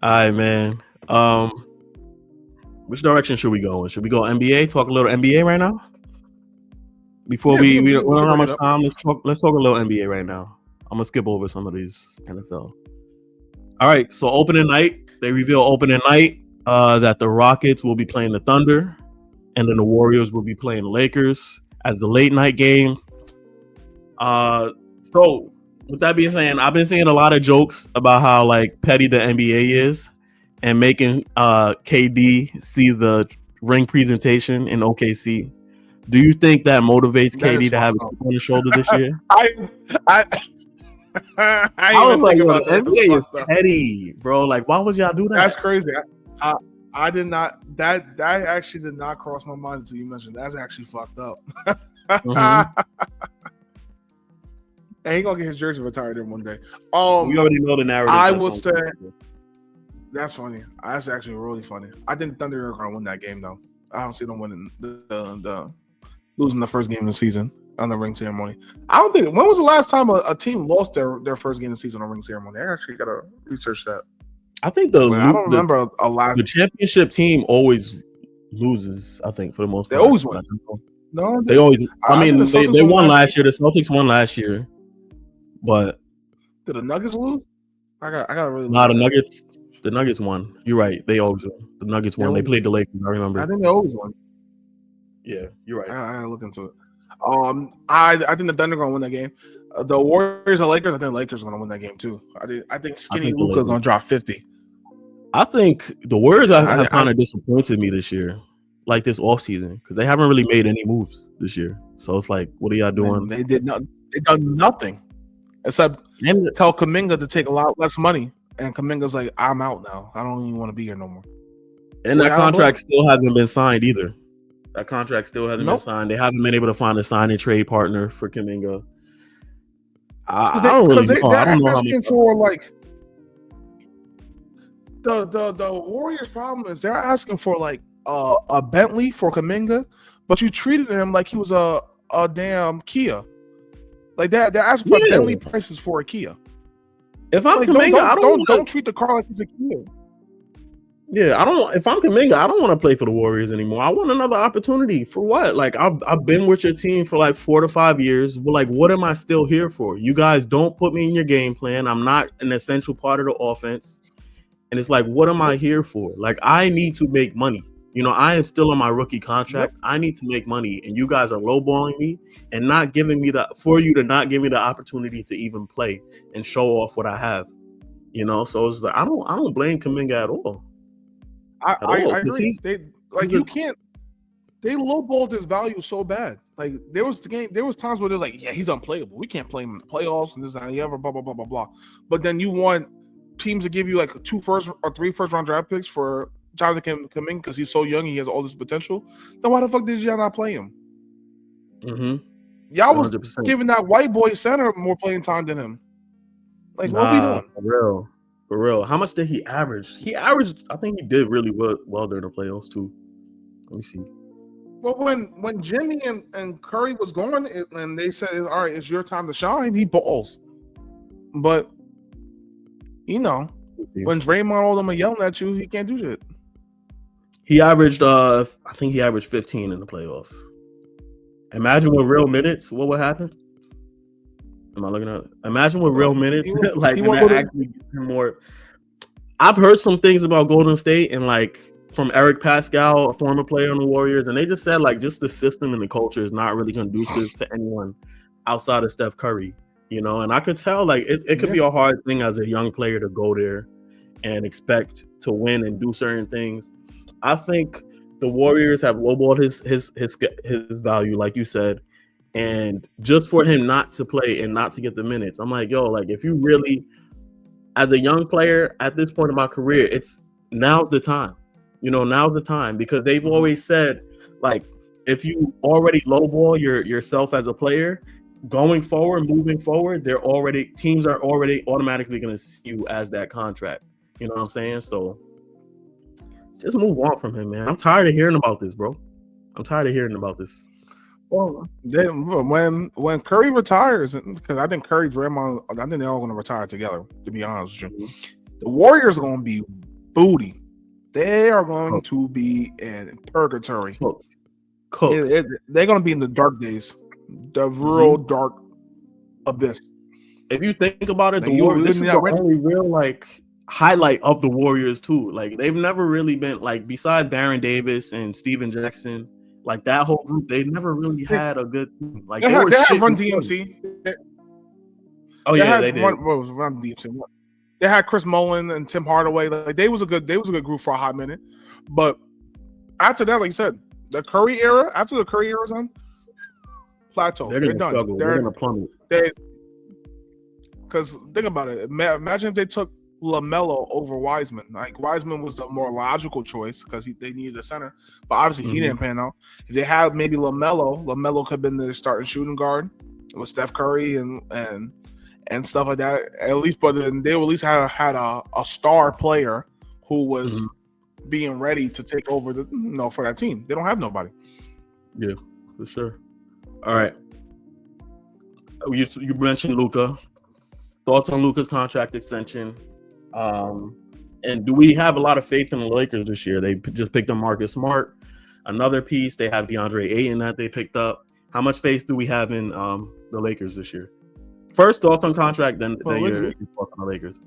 Speaker 1: All right, man. Which direction should we go in? Should we go NBA? Talk a little NBA right now. Before we don't have much time. Let's talk a little NBA right now. I'm gonna skip over some of these NFL. All right. So opening night, they reveal opening night that the Rockets will be playing the Thunder, and then the Warriors will be playing the Lakers as the late night game. So with that being said, I've been seeing a lot of jokes about how like petty the NBA is. And making KD see the ring presentation in OKC. Do you think that motivates KD to have a chip on his shoulder this year?
Speaker 2: I
Speaker 1: was like, the NBA is petty, bro. Like, why would y'all do that?
Speaker 2: That's crazy. I did not. That actually did not cross my mind until you mentioned. That's actually fucked up. And he gonna get his jersey retired in one day.
Speaker 1: We already know the narrative.
Speaker 2: I would say. That's funny. That's actually really funny. I think Thunder are gonna win that game though. I don't see them winning the losing the first game of the season on the ring ceremony. I don't think. When was the last time a team lost their first game of the season on ring ceremony? I actually gotta research that.
Speaker 1: I think I don't remember a last. The championship team always loses. I think for the most part.
Speaker 2: They always win. No,
Speaker 1: they always. I mean, they won last year. The Celtics won last year, but
Speaker 2: did the Nuggets lose? I got really.
Speaker 1: The Nuggets won. You're right. They always won. The Nuggets won. They played the Lakers. I remember.
Speaker 2: I think they always won.
Speaker 1: Yeah, you're right.
Speaker 2: I gotta look into it. I think the Thunder gonna win that game. The Warriors and Lakers. I think the Lakers are gonna win that game too. I think Skinny Luka gonna drop 50.
Speaker 1: I think the Warriors have kind of disappointed me this year, like this offseason, because they haven't really made any moves this year. So it's like, what are y'all doing?
Speaker 2: They did not. They done nothing except tell Kuminga to take a lot less money. And Kuminga's like, I'm out now. I don't even want to be here no more.
Speaker 1: And that contract still hasn't been signed either. That contract still hasn't been signed. They haven't been able to find a sign and trade partner for Kuminga. I don't really know. I don't know
Speaker 2: asking for like the Warriors' problem is they're asking for like a Bentley for Kuminga, but you treated him like he was a damn Kia. Like that, they're asking for Bentley prices for a Kia.
Speaker 1: If I'm Kuminga,
Speaker 2: don't treat the car like it's a kid.
Speaker 1: Yeah, if I'm Kuminga, I don't want to play for the Warriors anymore. I want another opportunity. For what? Like I've been with your team for like 4 to 5 years. But like, what am I still here for? You guys don't put me in your game plan. I'm not an essential part of the offense. And it's like, what am I here for? Like, I need to make money. You know, I am still on my rookie contract. Yep. I need to make money, and you guys are lowballing me and not giving me not give me the opportunity to even play and show off what I have. You know, so it's like I don't blame Kuminga at all.
Speaker 2: I agree. They lowballed his value so bad. Like there was times where they're like, yeah, he's unplayable. We can't play him in the playoffs and this and ever blah blah blah blah blah. But then you want teams to give you like 2 first or 3 first round draft picks for Jonathan Kuminga because he's so young, he has all this potential. Then why the fuck did y'all not play him?
Speaker 1: Mm-hmm.
Speaker 2: Y'all was 100%. Giving that white boy center more playing time than him. Like, what are we doing?
Speaker 1: For real. How much did he average? I think he did really well during the playoffs too. Let me see.
Speaker 2: Well, when Jimmy and Curry was going and they said, all right, it's your time to shine, he balls. But You know, when Draymond all them are yelling at you, he can't do shit.
Speaker 1: He averaged, I think he averaged 15 in the playoffs. Imagine with real minutes, what would happen? Am I looking at? Imagine with real minutes, like and that actually gives him more. I've heard some things about Golden State and like from Eric Pascal, a former player on the Warriors, and they just said like just the system and the culture is not really conducive to anyone outside of Steph Curry, you know. And I could tell like it could be a hard thing as a young player to go there and expect to win and do certain things. I think the Warriors have lowballed his value, like you said, and just for him not to play and not to get the minutes, I'm like, yo, like if you really, as a young player at this point in my career, now's the time. You know, now's the time because they've always said, like, if you already lowball yourself as a player, moving forward, teams are already automatically going to see you as that contract. You know what I'm saying? So just move on from him, man. I'm tired of hearing about this, bro. I'm tired of hearing about this.
Speaker 2: Well, when Curry retires, because I think Curry, Draymond, I think they're all going to retire together. To be honest with you, the Warriors are going to be booty. They are going to be in purgatory. They're going to be in the dark days, the real dark abyss.
Speaker 1: If you think about it, the Warriors, this is the only real like highlight of the Warriors too. Like they've never really been like, besides Baron Davis and Steven Jackson, like that whole group, they never really had a good team. Like they had
Speaker 2: Run DMC. They did. Run DMC. They had Chris Mullin and Tim Hardaway. Like they was a good group for a hot minute. But after that, like you said, the Curry era, after the Curry era's on, plateau. They're done.
Speaker 1: Struggle. They're gonna plummet.
Speaker 2: Because think about it. Imagine if they took LaMelo over Wiseman. Like Wiseman was the more logical choice because they needed a center, but obviously he didn't pan out. If they had maybe LaMelo could have been their starting shooting guard with Steph Curry and stuff like that. At least, but then they at least had a star player who was being ready to take over for that team. They don't have nobody.
Speaker 1: Yeah, for sure. All right, you mentioned Luka. Thoughts on Luka's contract extension? And do we have a lot of faith in the Lakers this year? They just picked up Marcus Smart, another piece. They have DeAndre Ayton that they picked up. How much faith do we have in the Lakers this year? First, thoughts on contract, then your thoughts on the Lakers.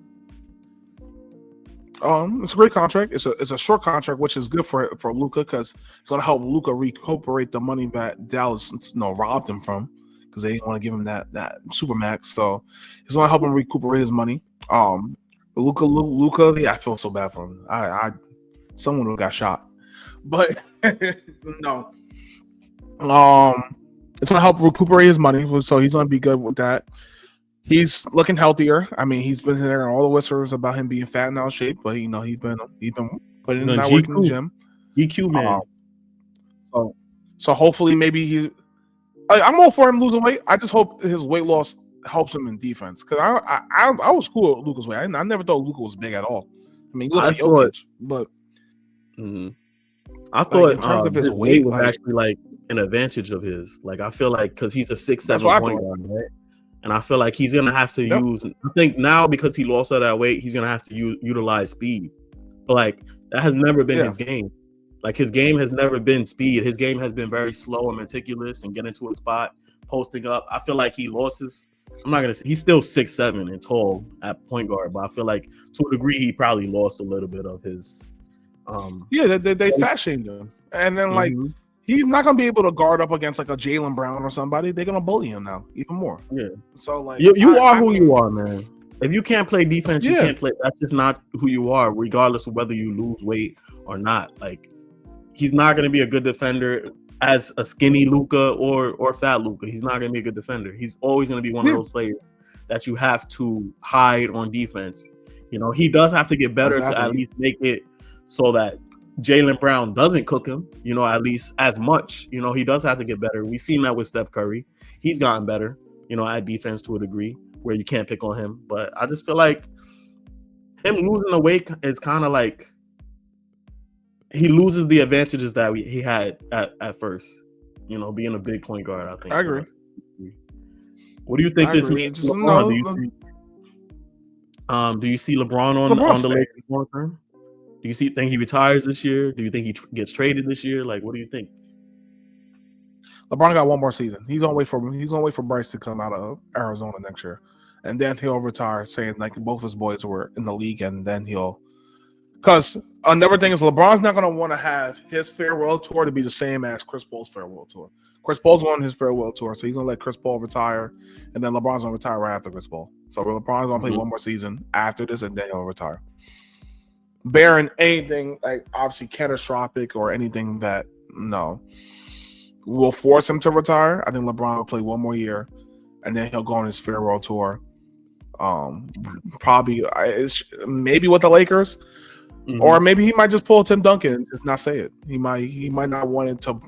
Speaker 2: It's a great contract. It's a short contract, which is good for Luka because it's going to help Luka recuperate the money that Dallas robbed him from because they didn't want to give him that supermax. So it's going to help him recuperate his money. Luka, yeah, I feel so bad for him. Someone who got shot, but no. It's gonna help recuperate his money, so he's gonna be good with that. He's looking healthier. I mean, he's been hearing all the whispers about him being fat and out of shape, but he's been putting in that work in the gym.
Speaker 1: GQ man.
Speaker 2: So hopefully maybe I'm all for him losing weight. I just hope his weight loss helps him in defense because I was cool with Luka's weight. I never thought Luka was big at all. I mean, he looked like Jokic, but
Speaker 1: I thought in terms of his weight was actually like an advantage of his. Like I feel like because he's a 6'7" point guard, right? And I feel like he's gonna have to use. I think now because he lost all that weight, he's gonna have to utilize speed. But like that has never been his game. Like his game has never been speed. His game has been very slow and meticulous and getting to a spot, posting up. I feel like he lost his. I'm not gonna say he's still 6'7" and tall at point guard, but I feel like to a degree he probably lost a little bit of his.
Speaker 2: They fat shamed him, and then like he's not gonna be able to guard up against like a Jaylen Brown or somebody. They're gonna bully him now even more. Yeah. So like
Speaker 1: you are who you are, man. If you can't play defense, you can't play. That's just not who you are, regardless of whether you lose weight or not. Like he's not gonna be a good defender as a skinny Luka or fat Luka. He's not gonna be a good defender. He's always gonna be one of those players that you have to hide on defense. You know, he does have to get better to at least make it so that Jaylen Brown doesn't cook him, at least as much. He does have to get better. We've seen that with Steph Curry. He's gotten better, at defense to a degree where you can't pick on him. But I just feel like him losing the weight is kind of like he loses the advantages that he had at first, being a big point guard, I think.
Speaker 2: I agree.
Speaker 1: What do you think this means? Do you see LeBron on the Lakers long term? Do you think he retires this year? Do you think he gets traded this year? Like, what do you think?
Speaker 2: LeBron got one more season. He's gonna wait for Bryce to come out of Arizona next year, and then he'll retire, saying like both his boys were in the league, and then he'll. Because another thing is LeBron's not gonna want to have his farewell tour to be the same as Chris Paul's farewell tour. Chris Paul's on his farewell tour, so he's gonna let Chris Paul retire, and then LeBron's gonna retire right after Chris Paul. So LeBron's gonna play one more season after this, and then he'll retire. Barring anything like obviously catastrophic or anything that will force him to retire, I think LeBron will play one more year, and then he'll go on his farewell tour. Probably maybe with the Lakers, or maybe he might just pull Tim Duncan and just not say it. He might not want it to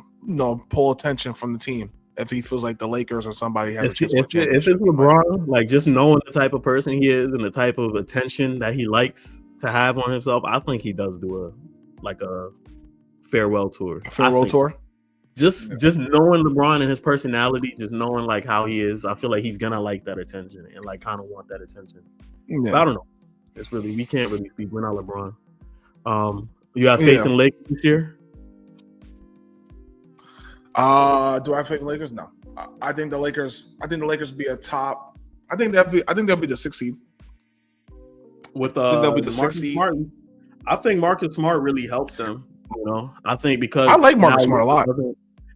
Speaker 2: pull attention from the team if he feels like the Lakers or somebody has a chance.
Speaker 1: If it's LeBron, like just knowing the type of person he is and the type of attention that he likes to have on himself, I think he does do a farewell tour. Just knowing LeBron and his personality, just knowing like how he is, I feel like he's gonna like that attention and like kind of want that attention. Yeah. But I don't know. We can't really speak. We're not LeBron. You have faith in Lakers this year?
Speaker 2: Do I have faith in Lakers? No. I think the Lakers be a top. I think they'll be the 6th seed.
Speaker 1: They'll be the 6th seed. I think Marcus Smart really helps them. I think because
Speaker 2: I like Marcus Smart a lot.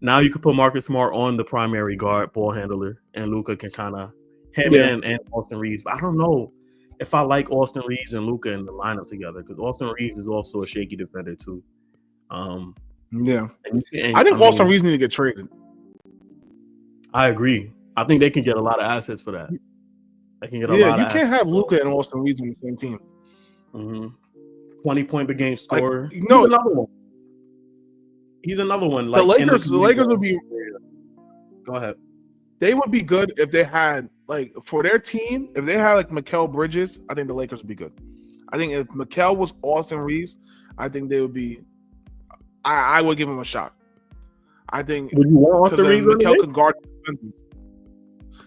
Speaker 1: Now you can put Marcus Smart on the primary guard ball handler, and Luka can kind of and Austin Reeves. But I don't know if I like Austin Reeves and Luka in the lineup together, because Austin Reeves is also a shaky defender too.
Speaker 2: I think Austin Reeves need to get traded.
Speaker 1: I agree. I think they can get a lot of assets for that. They can get a lot.
Speaker 2: You can't have Luka and Austin Reeves on the same team.
Speaker 1: 20-point per game scorer. He's another one.
Speaker 2: Like the Lakers would be.
Speaker 1: Go ahead.
Speaker 2: They would be good if they had for their team. If they had Mikal Bridges, I think the Lakers would be good. I think if Mikal was Austin Reeves, I think they would be. I would give him a shot. I think.
Speaker 1: Would you want Austin Reeves?
Speaker 2: Mikal can guard.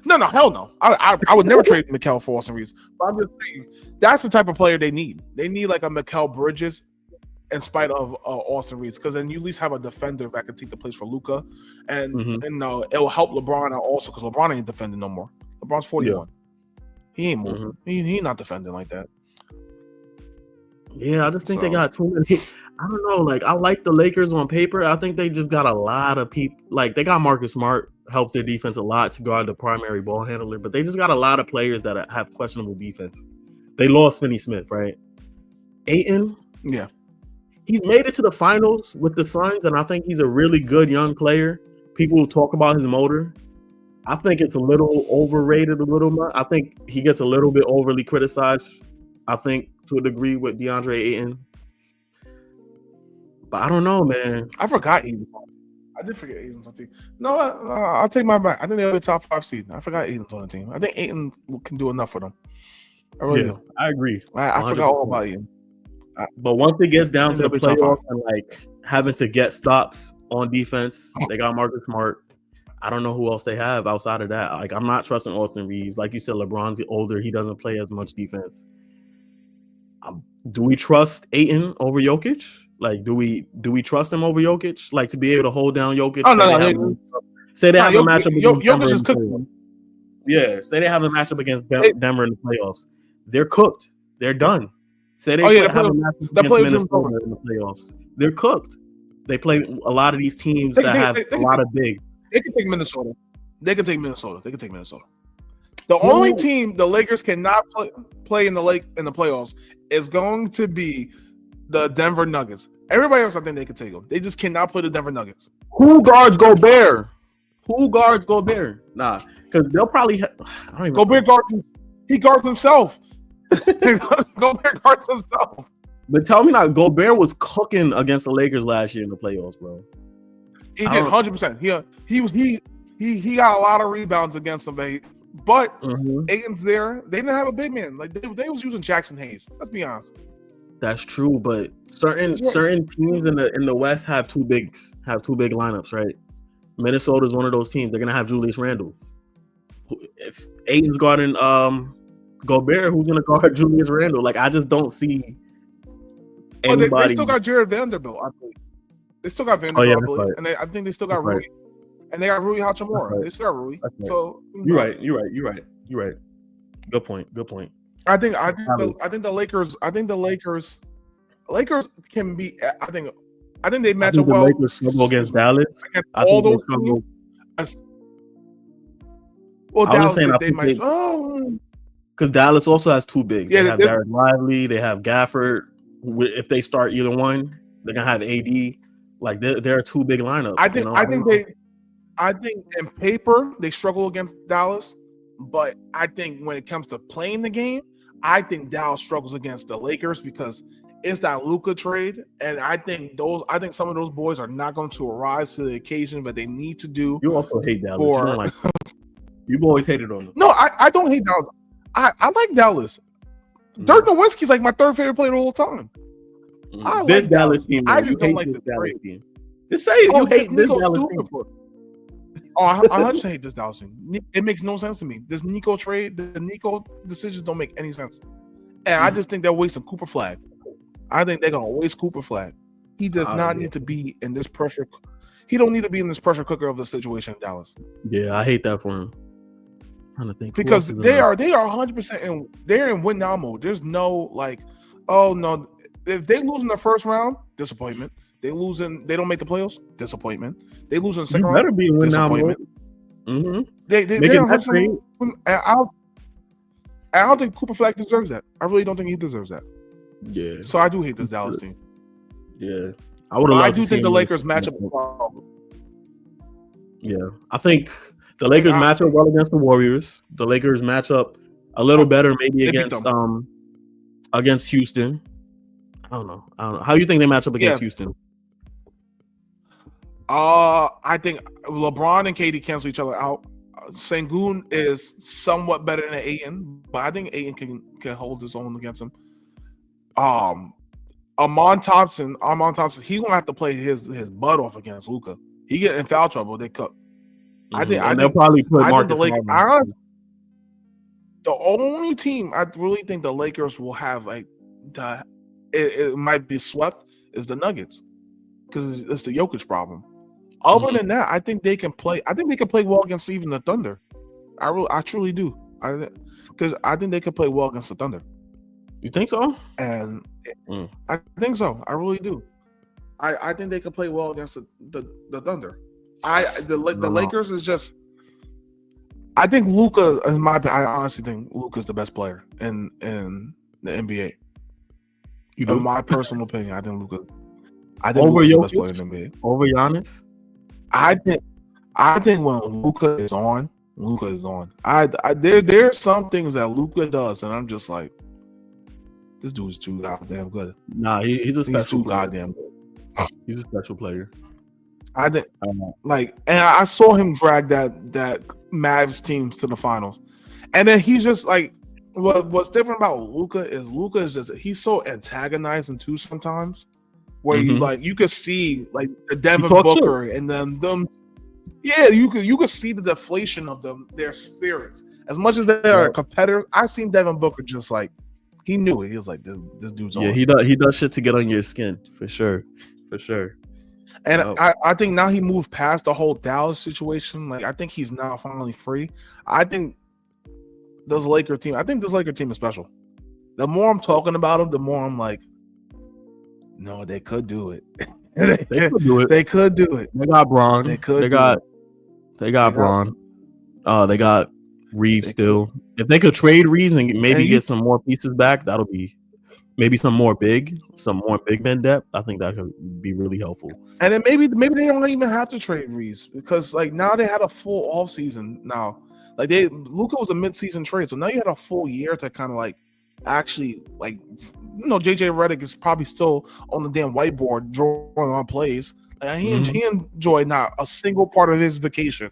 Speaker 2: No, hell no. I would never trade Mikal for Austin Reeves. But I'm just saying that's the type of player they need. They need like a Mikal Bridges in spite of Austin Reeves, because then you at least have a defender that can take the place for Luka, and it will help LeBron out also, because LeBron ain't defending no more. LeBron's 41. He ain't moving. He not defending like that.
Speaker 1: Yeah, I just think they got too many. I don't know. Like, I like the Lakers on paper. I think they just got a lot of people. Like, they got Marcus Smart, helps their defense a lot to guard the primary ball handler, but they just got a lot of players that have questionable defense. They lost Finney Smith, right? Ayton, he's made it to the finals with the Suns, and I think he's a really good young player. People talk about his motor. I think it's a little overrated, I think he gets a little bit overly criticized, I think, to a degree with DeAndre Ayton. But I don't know, man.
Speaker 2: I forgot Ayton. I did forget Ayton's on the team. No, I'll take my back. I think they'll be top 5 seed. I forgot Ayton's on the team. I think Ayton can do enough for them. I really do.
Speaker 1: I agree.
Speaker 2: I forgot all about Ayton.
Speaker 1: But once it gets down to the playoffs and like having to get stops on defense, they got Marcus Smart. I don't know who else they have outside of that. Like, I'm not trusting Austin Reeves. Like you said, LeBron's older. He doesn't play as much defense. Do we trust Ayton over Jokic? Like, do we trust him over Jokic? Like, to be able to hold down Jokic? Say they have a matchup against Denver in the playoffs. Yeah, say they have a matchup against Denver in the playoffs. They're cooked. They're done. Say they have a matchup against Minnesota in the playoffs. They're cooked. They play a lot of these teams that have a lot of big.
Speaker 2: They can take Minnesota. The only team the Lakers cannot play in the playoffs is going to be the Denver Nuggets. Everybody else, I think they can take them. They just cannot play the Denver Nuggets.
Speaker 1: Who guards Gobert? Nah, because they'll probably.
Speaker 2: Gobert guards. He guards himself. Gobert guards himself.
Speaker 1: But tell me now, Gobert was cooking against the Lakers last year in the playoffs, bro.
Speaker 2: He did 100%. He got a lot of rebounds against them, but Ayton's there. They didn't have a big man. Like they was using Jackson Hayes. Let's be honest.
Speaker 1: That's true, but certain teams in the West have two big lineups, right? Minnesota's one of those teams. They're gonna have Julius Randle. If Ayton's guarding Gobert, who's gonna guard Julius Randle? Like I just don't see anybody.
Speaker 2: They still got Jared Vanderbilt, I believe. They still got Vanderbilt, I believe, and I think they still got Rui, and they got Rui Hachimura. They still got Rui. So
Speaker 1: you're right. Good point.
Speaker 2: I think the Lakers can be. I think they match up well.
Speaker 1: The Lakers struggle against Dallas.
Speaker 2: All those struggle. Well, Dallas, they might.
Speaker 1: Because Dallas also has two bigs. They have Derek Lively. They have Gafford. If they start either one, they're gonna have AD. Like they're a two big lineup.
Speaker 2: I think in paper they struggle against Dallas, but I think when it comes to playing the game, I think Dallas struggles against the Lakers because it's that Luka trade, and I think some of those boys are not going to arise to the occasion, but they need to do.
Speaker 1: You also hate Dallas. You don't like you've always hated on them.
Speaker 2: No, I don't hate Dallas. I like Dallas. Dirk Nowitzki's like my third favorite player of all time. I
Speaker 1: this
Speaker 2: like
Speaker 1: Dallas team.
Speaker 2: I just don't like the
Speaker 1: Dallas team. Just say it. You hate this Dallas team.
Speaker 2: I 100% hate this Dallas team. It makes no sense to me. This Nico trade, the Nico decisions don't make any sense. And I just think they're wasting Cooper Flag. I think they're gonna waste Cooper Flag. He does not need to be in this pressure. He don't need to be in this pressure cooker of the situation in Dallas.
Speaker 1: Yeah, I hate that for him. I'm trying to think
Speaker 2: because they are 100% in. They're in win now mode. There's no like, oh no, if they lose in the first round, disappointment. They lose in, they don't make the playoffs, disappointment. They lose in the second round,
Speaker 1: better be in win now mode. Mm-hmm.
Speaker 2: They I don't think Cooper Flag deserves that. I really don't think he deserves that.
Speaker 1: Yeah.
Speaker 2: So I do hate this Dallas team.
Speaker 1: Yeah.
Speaker 2: I do think the Lakers match up.
Speaker 1: Yeah. I think the Lakers match up well against the Warriors. The Lakers match up a little better maybe against Houston. I don't know. How do you think they match up against Houston?
Speaker 2: I think LeBron and KD cancel each other out. Sengun is somewhat better than Ayton, but I think Ayton can hold his own against him. Amon Thompson, he gonna have to play his butt off against Luka. He get in foul trouble, they cook.
Speaker 1: Mm-hmm. They'll probably put Marcus Smart.
Speaker 2: The only team I really think the Lakers will have it might be swept is the Nuggets because it's the Jokic problem. Other than that, I think they can play. I think they can play well against even the Thunder. I truly do. Because I think they can play well against the Thunder.
Speaker 1: You think so?
Speaker 2: And I think so. I really do. I think they can play well against the Thunder. The Lakers is just. I think Luka, in my opinion, I honestly think Luka is the best player in the NBA. In my personal opinion, I think Luka.
Speaker 1: Over
Speaker 2: Luka's the best player in the NBA.
Speaker 1: Over Giannis?
Speaker 2: I think when Luka is on, there's some things that Luka does, and I'm just like, this dude's too goddamn good.
Speaker 1: Nah, he's
Speaker 2: too goddamn good.
Speaker 1: He's a special player.
Speaker 2: I think, and I saw him drag that Mavs team to the finals, and then he's just like, what's different about Luka is just he's so antagonizing too sometimes. Where you could see like the Devin Booker and then them, you could see the deflation of their spirits. As much as they are competitors, I seen Devin Booker just like he knew it. He was like, this dude's on.
Speaker 1: Yeah, he does shit to get on your skin for sure.
Speaker 2: And I think now he moved past the whole Dallas situation. Like I think he's now finally free. I think this Laker team is special. The more I'm talking about them, the more I'm like, no, they could do it.
Speaker 1: They could do it.
Speaker 2: They could do it.
Speaker 1: They got Braun.
Speaker 2: They
Speaker 1: got Braun. They got Reeves still. If they could trade Reeves and maybe get some more pieces back, that'll be maybe some more big man depth. I think that could be really helpful.
Speaker 2: And then maybe they don't even have to trade Reeves because like now they had a full off season now. Like Luka was a mid-season trade, so now you had a full year to kind of like actually like JJ Redick is probably still on the damn whiteboard drawing on plays. Like, he enjoyed not a single part of his vacation.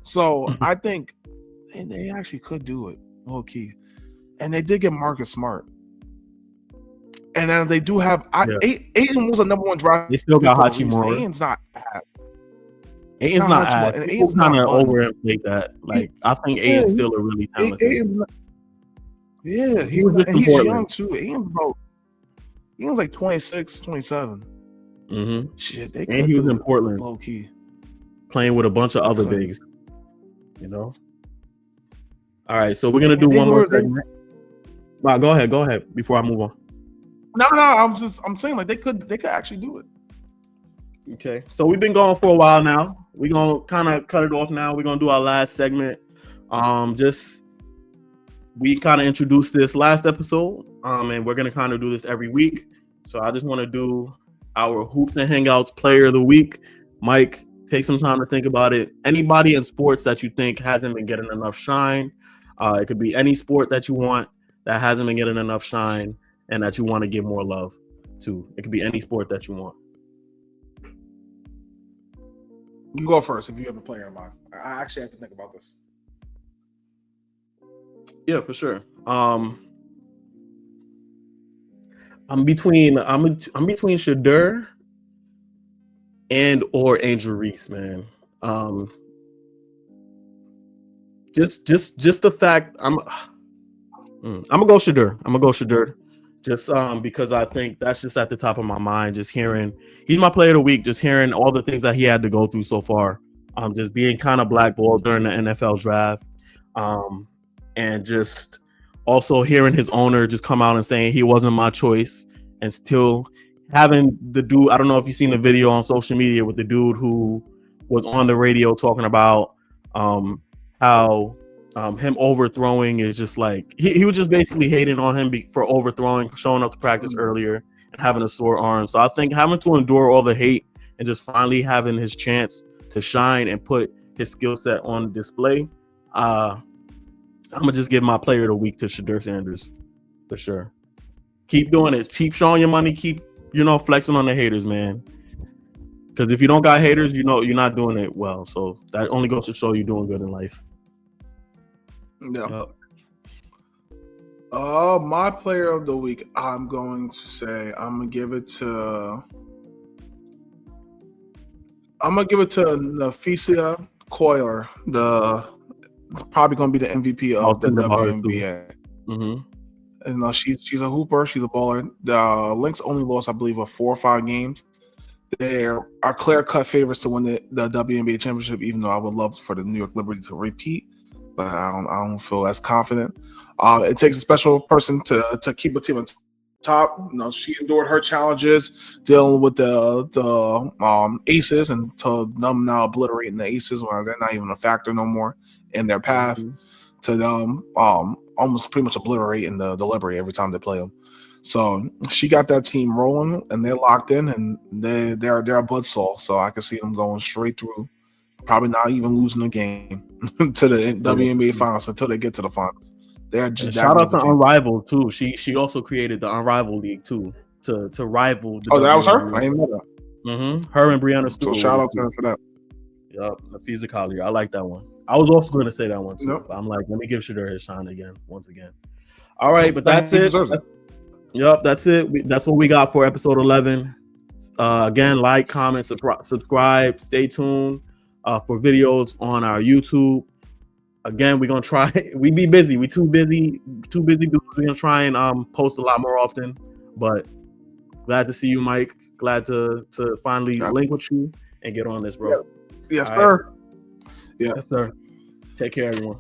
Speaker 2: So I think they actually could do it low key, and they did get Marcus Smart. And then they do have Ayton was a number one draft.
Speaker 1: They still got Hachimura.
Speaker 2: Ayton's not
Speaker 1: Ayton's kind of overinflate that. Like I think Ayton's still a really talented.
Speaker 2: Yeah,
Speaker 1: He was just in
Speaker 2: he's
Speaker 1: Portland.
Speaker 2: young too. He was like 26, 27.
Speaker 1: Mm-hmm.
Speaker 2: Shit, they
Speaker 1: And
Speaker 2: could
Speaker 1: he was
Speaker 2: do
Speaker 1: in
Speaker 2: it
Speaker 1: Portland
Speaker 2: low key.
Speaker 1: playing with a bunch of other
Speaker 2: Could.
Speaker 1: bigs. You know. All right, so we're gonna do
Speaker 2: And
Speaker 1: one more segment. Wow, go ahead before I move on.
Speaker 2: No. I'm saying like they could actually do it.
Speaker 1: Okay, so we've been going for a while now. We're gonna kind of cut it off now. We're gonna do our last segment. We kind of introduced this last episode, and we're gonna kind of do this every week. So I just want to do our Hoops and Hangouts Player of the Week. Mike, take some time to think about it. Anybody in sports that you think hasn't been getting enough shine. It could be any sport that you want that hasn't been getting enough shine and that you want to give more love to. It could be any sport that you want.
Speaker 2: You go first if you have a player in mind. I actually have to think about this.
Speaker 1: Yeah, for sure. I'm between Shedeur and or Angel Reese, man. Just the fact I'm gonna go Shedeur. Just because I think that's just at the top of my mind. Just hearing he's my player of the week. Just hearing all the things that he had to go through so far. Just being kind of blackballed during the NFL draft. And just also hearing his owner just come out and saying he wasn't my choice, and still having the dude. I don't know if you've seen the video on social media with the dude who was on the radio talking about how him overthrowing is just like he was just basically hating on him for overthrowing, showing up to practice earlier and having a sore arm. So I think having to endure all the hate and just finally having his chance to shine and put his skill set on display, I'm gonna just give my player of the week to Shedeur Sanders for sure. Keep doing it. Keep showing your money. Keep flexing on the haters, man. Because if you don't got haters, you're not doing it well. So that only goes to show you're doing good in life.
Speaker 2: Yeah. My player of the week, I'm going to give it to Nafisa Coiler. It's probably going to be the MVP of the WNBA. And she's a hooper. She's a baller. The Lynx only lost, I believe, 4 or 5 games. They are clear-cut favorites to win the WNBA championship, even though I would love for the New York Liberty to repeat. But I don't feel as confident. It takes a special person to keep a team on top. She endured her challenges dealing with the aces, and to them now obliterating the aces while they're not even a factor no more in their path, to them almost pretty much obliterating the Liberty every time they play them. So she got that team rolling, and they're locked in, and they're a buzzsaw. So I can see them going straight through, probably not even losing a game to the WNBA finals until they get to the finals. They're just
Speaker 1: shout out to Unrivaled too. She also created the Unrivaled League too to rival.
Speaker 2: The WNBA. That was her. I didn't know that.
Speaker 1: Her and Brianna Stewart.
Speaker 2: So shout out to her for that.
Speaker 1: Yep, Nafisa Collier. I like that one. I was also going to say that one too. But I'm like, let me give Shedeur his shine once again. All right, but that's it. Yep, that's it. That's what we got for episode 11. Again, like, comment, subscribe. Stay tuned for videos on our YouTube. Again, we're gonna try. We be busy. We too busy. We're gonna try and post a lot more often. But glad to see you, Mike. Glad to finally link with you and get on this, bro.
Speaker 2: Yes, sir.
Speaker 1: Yes, sir. Take care, everyone.